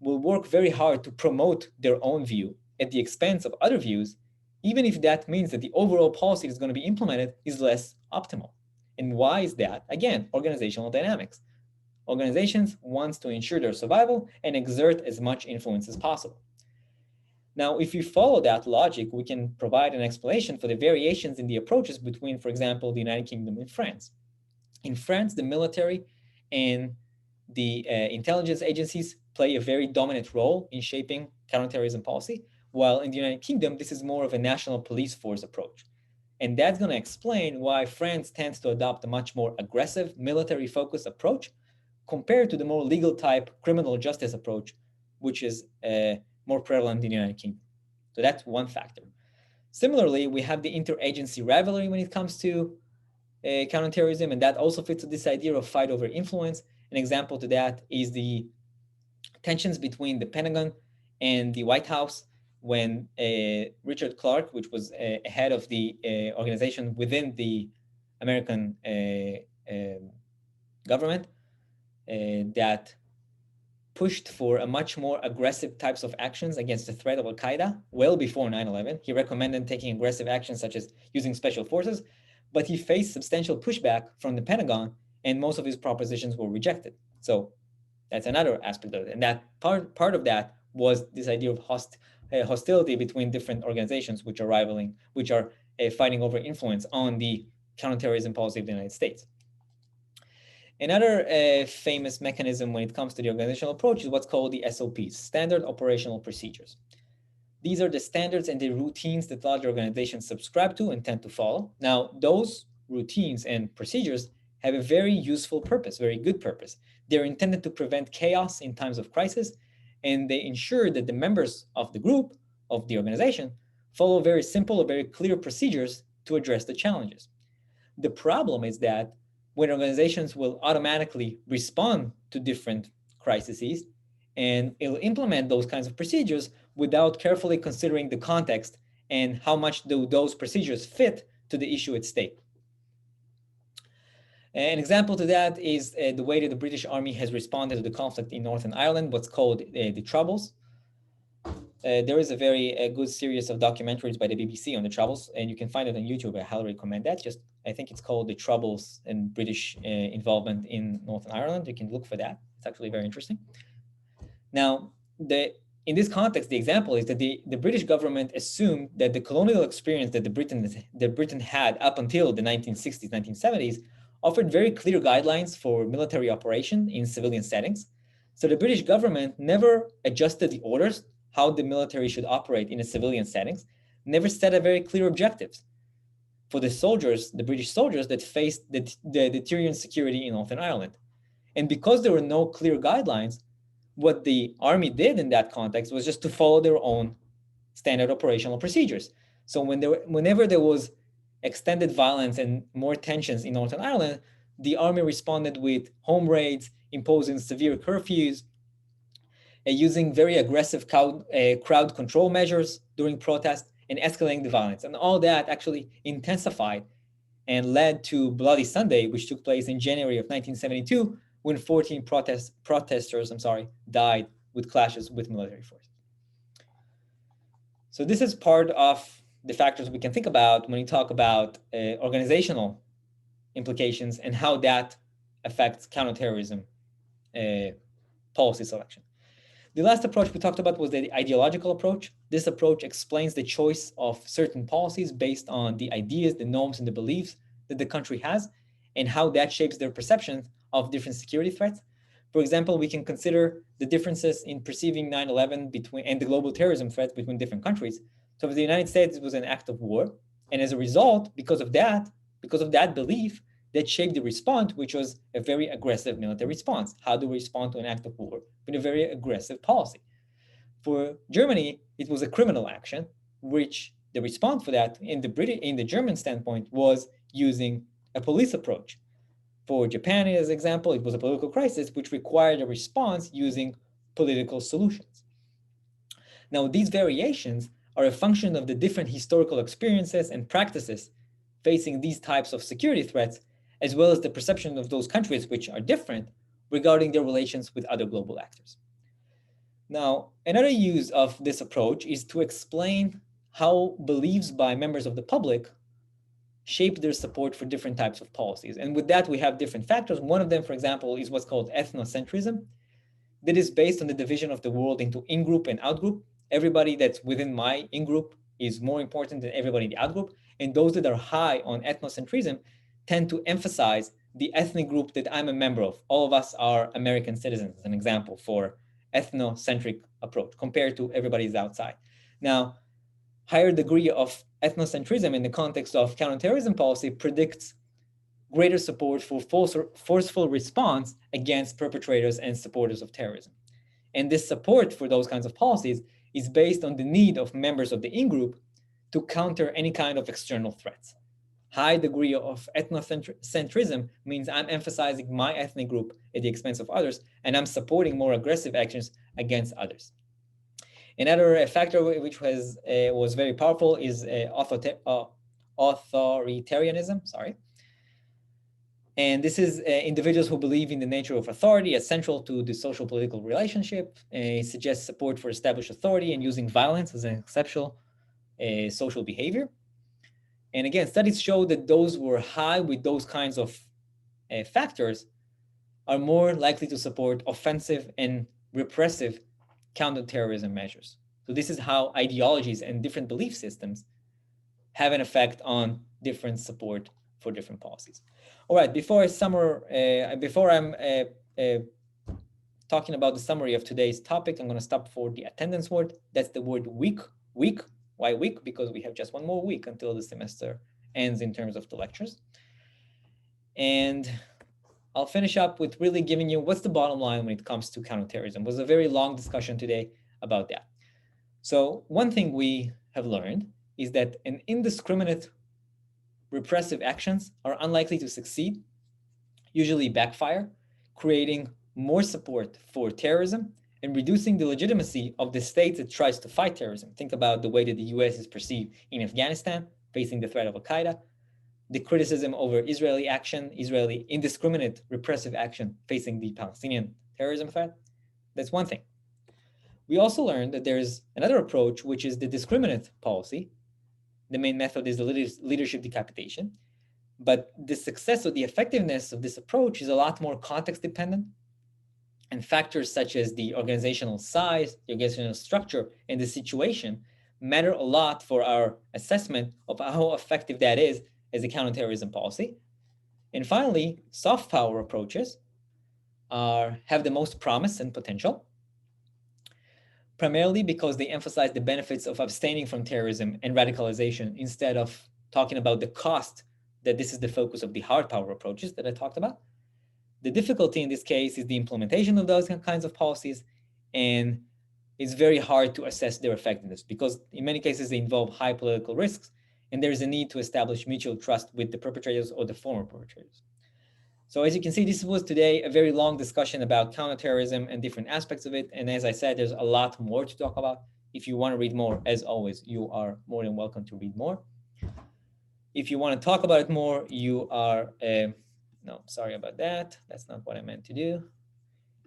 will work very hard to promote their own view at the expense of other views, even if that means that the overall policy that's going to be implemented is less optimal. And why is that? Again, organizational dynamics. Organizations want to ensure their survival and exert as much influence as possible. Now, if we follow that logic, we can provide an explanation for the variations in the approaches between, for example, the United Kingdom and France. In France, the military and the intelligence agencies play a very dominant role in shaping counterterrorism policy, while in the United Kingdom, this is more of a national police force approach. And that's going to explain why France tends to adopt a much more aggressive military-focused approach compared to the more legal type criminal justice approach, which is more prevalent in the United Kingdom. So that's one factor. Similarly, we have the interagency rivalry when it comes to counterterrorism, and that also fits with this idea of fight over influence. An example to that is the tensions between the Pentagon and the White House when Richard Clarke, which was head of the organization within the American government, that pushed for a much more aggressive types of actions against the threat of Al-Qaeda well before 9/11. He recommended taking aggressive actions such as using special forces, but he faced substantial pushback from the Pentagon, and most of his propositions were rejected. So that's another aspect of it. And that part of that was this idea of hostility between different organizations which are rivaling, which are fighting over influence on the counterterrorism policy of the United States. Another famous mechanism when it comes to the organizational approach is what's called the SOPs, Standard Operational Procedures. These are the standards and the routines that large organizations subscribe to and tend to follow. Now, those routines and procedures have a very useful purpose, very good purpose. They're intended to prevent chaos in times of crisis, and they ensure that the members of the group, of the organization, follow very simple or very clear procedures to address the challenges. The problem is that when organizations will automatically respond to different crises, and it'll implement those kinds of procedures without carefully considering the context and how much do those procedures fit to the issue at stake. An example to that is the way that the British Army has responded to the conflict in Northern Ireland, what's called the Troubles. There is a very good series of documentaries by the BBC on the Troubles, and you can find it on YouTube. I highly recommend that. I think it's called The Troubles and British Involvement in Northern Ireland. You can look for that. It's actually very interesting. Now, in this context, the example is that the British government assumed that the colonial experience that Britain had up until the 1960s, 1970s offered very clear guidelines for military operation in civilian settings. So the British government never adjusted the orders how the military should operate in a civilian settings, never set a very clear objectives for the soldiers, the British soldiers that faced the Tyrian security in Northern Ireland. And because there were no clear guidelines, what the army did in that context was just to follow their own standard operational procedures. So whenever there was extended violence and more tensions in Northern Ireland, the army responded with home raids, imposing severe curfews, using very aggressive crowd control measures during protests, and escalating the violence. And all that actually intensified and led to Bloody Sunday, which took place in January of 1972, when 14 protesters died with clashes with military forces. So this is part of the factors we can think about when we talk about organizational implications and how that affects counterterrorism policy selection. The last approach we talked about was the ideological approach. This approach explains the choice of certain policies based on the ideas, the norms, and the beliefs that the country has, and how that shapes their perception of different security threats. For example, we can consider the differences in perceiving 9/11 and the global terrorism threats between different countries. So for the United States, it was an act of war. And as a result, because of that, because of that belief that shaped the response, which was a very aggressive military response. How do we respond to an act of war? With a very aggressive policy. For Germany, it was a criminal action, which the response for that in the German standpoint was using a police approach. For Japan, as an example, it was a political crisis which required a response using political solutions. Now, these variations are a function of the different historical experiences and practices facing these types of security threats, as well as the perception of those countries which are different regarding their relations with other global actors. Now, another use of this approach is to explain how beliefs by members of the public shape their support for different types of policies. And with that, we have different factors. One of them, for example, is what's called ethnocentrism. That is based on the division of the world into in-group and out-group. Everybody that's within my in-group is more important than everybody in the out-group. And those that are high on ethnocentrism tend to emphasize the ethnic group that I'm a member of. All of us are American citizens, as an example for ethnocentric approach compared to everybody's outside. Now, higher degree of ethnocentrism in the context of counterterrorism policy predicts greater support for forceful response against perpetrators and supporters of terrorism. And this support for those kinds of policies is based on the need of members of the in-group to counter any kind of external threats. High degree of ethnocentrism means I'm emphasizing my ethnic group at the expense of others, and I'm supporting more aggressive actions against others. Another factor which was very powerful is authoritarianism. And this is individuals who believe in the nature of authority as central to the social political relationship. It suggests support for established authority and using violence as an exceptional social behavior. And again, studies show that those who are high with those kinds of factors are more likely to support offensive and repressive counterterrorism measures. So this is how ideologies and different belief systems have an effect on different support for different policies. All right, before I'm talking about the summary of today's topic, I'm going to stop for the attendance word. That's the word week. Week. Why week? Because we have just one more week until the semester ends in terms of the lectures. And I'll finish up with really giving you what's the bottom line when it comes to counterterrorism. It was a very long discussion today about that. So one thing we have learned is that an indiscriminate repressive actions are unlikely to succeed, usually backfire, creating more support for terrorism and reducing the legitimacy of the state that tries to fight terrorism. Think about the way that the US is perceived in Afghanistan, facing the threat of Al-Qaeda, the criticism over Israeli action, Israeli indiscriminate repressive action facing the Palestinian terrorism threat. That's one thing. We also learned that there's another approach, which is the discriminate policy. The main method is the leadership decapitation. But the success or the effectiveness of this approach is a lot more context dependent. And factors such as the organizational size, the organizational structure, and the situation matter a lot for our assessment of how effective that is as a counterterrorism policy. And finally, soft power approaches have the most promise and potential, primarily because they emphasize the benefits of abstaining from terrorism and radicalization instead of talking about the cost, that this is the focus of the hard power approaches that I talked about. The difficulty in this case is the implementation of those kinds of policies, and it's very hard to assess their effectiveness because in many cases they involve high political risks, and there is a need to establish mutual trust with the perpetrators or the former perpetrators. So as you can see, this was today a very long discussion about counterterrorism and different aspects of it. And as I said, there's a lot more to talk about. If you want to read more, as always, you are more than welcome to read more. If you want to talk about it more, you are, no, sorry about that. That's not what I meant to do.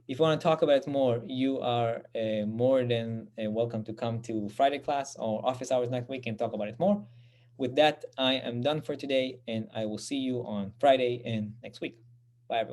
If you want to talk about it more, you are more than welcome to come to Friday class or office hours next week and talk about it more. With that, I am done for today, and I will see you on Friday and next week. Bye, everyone.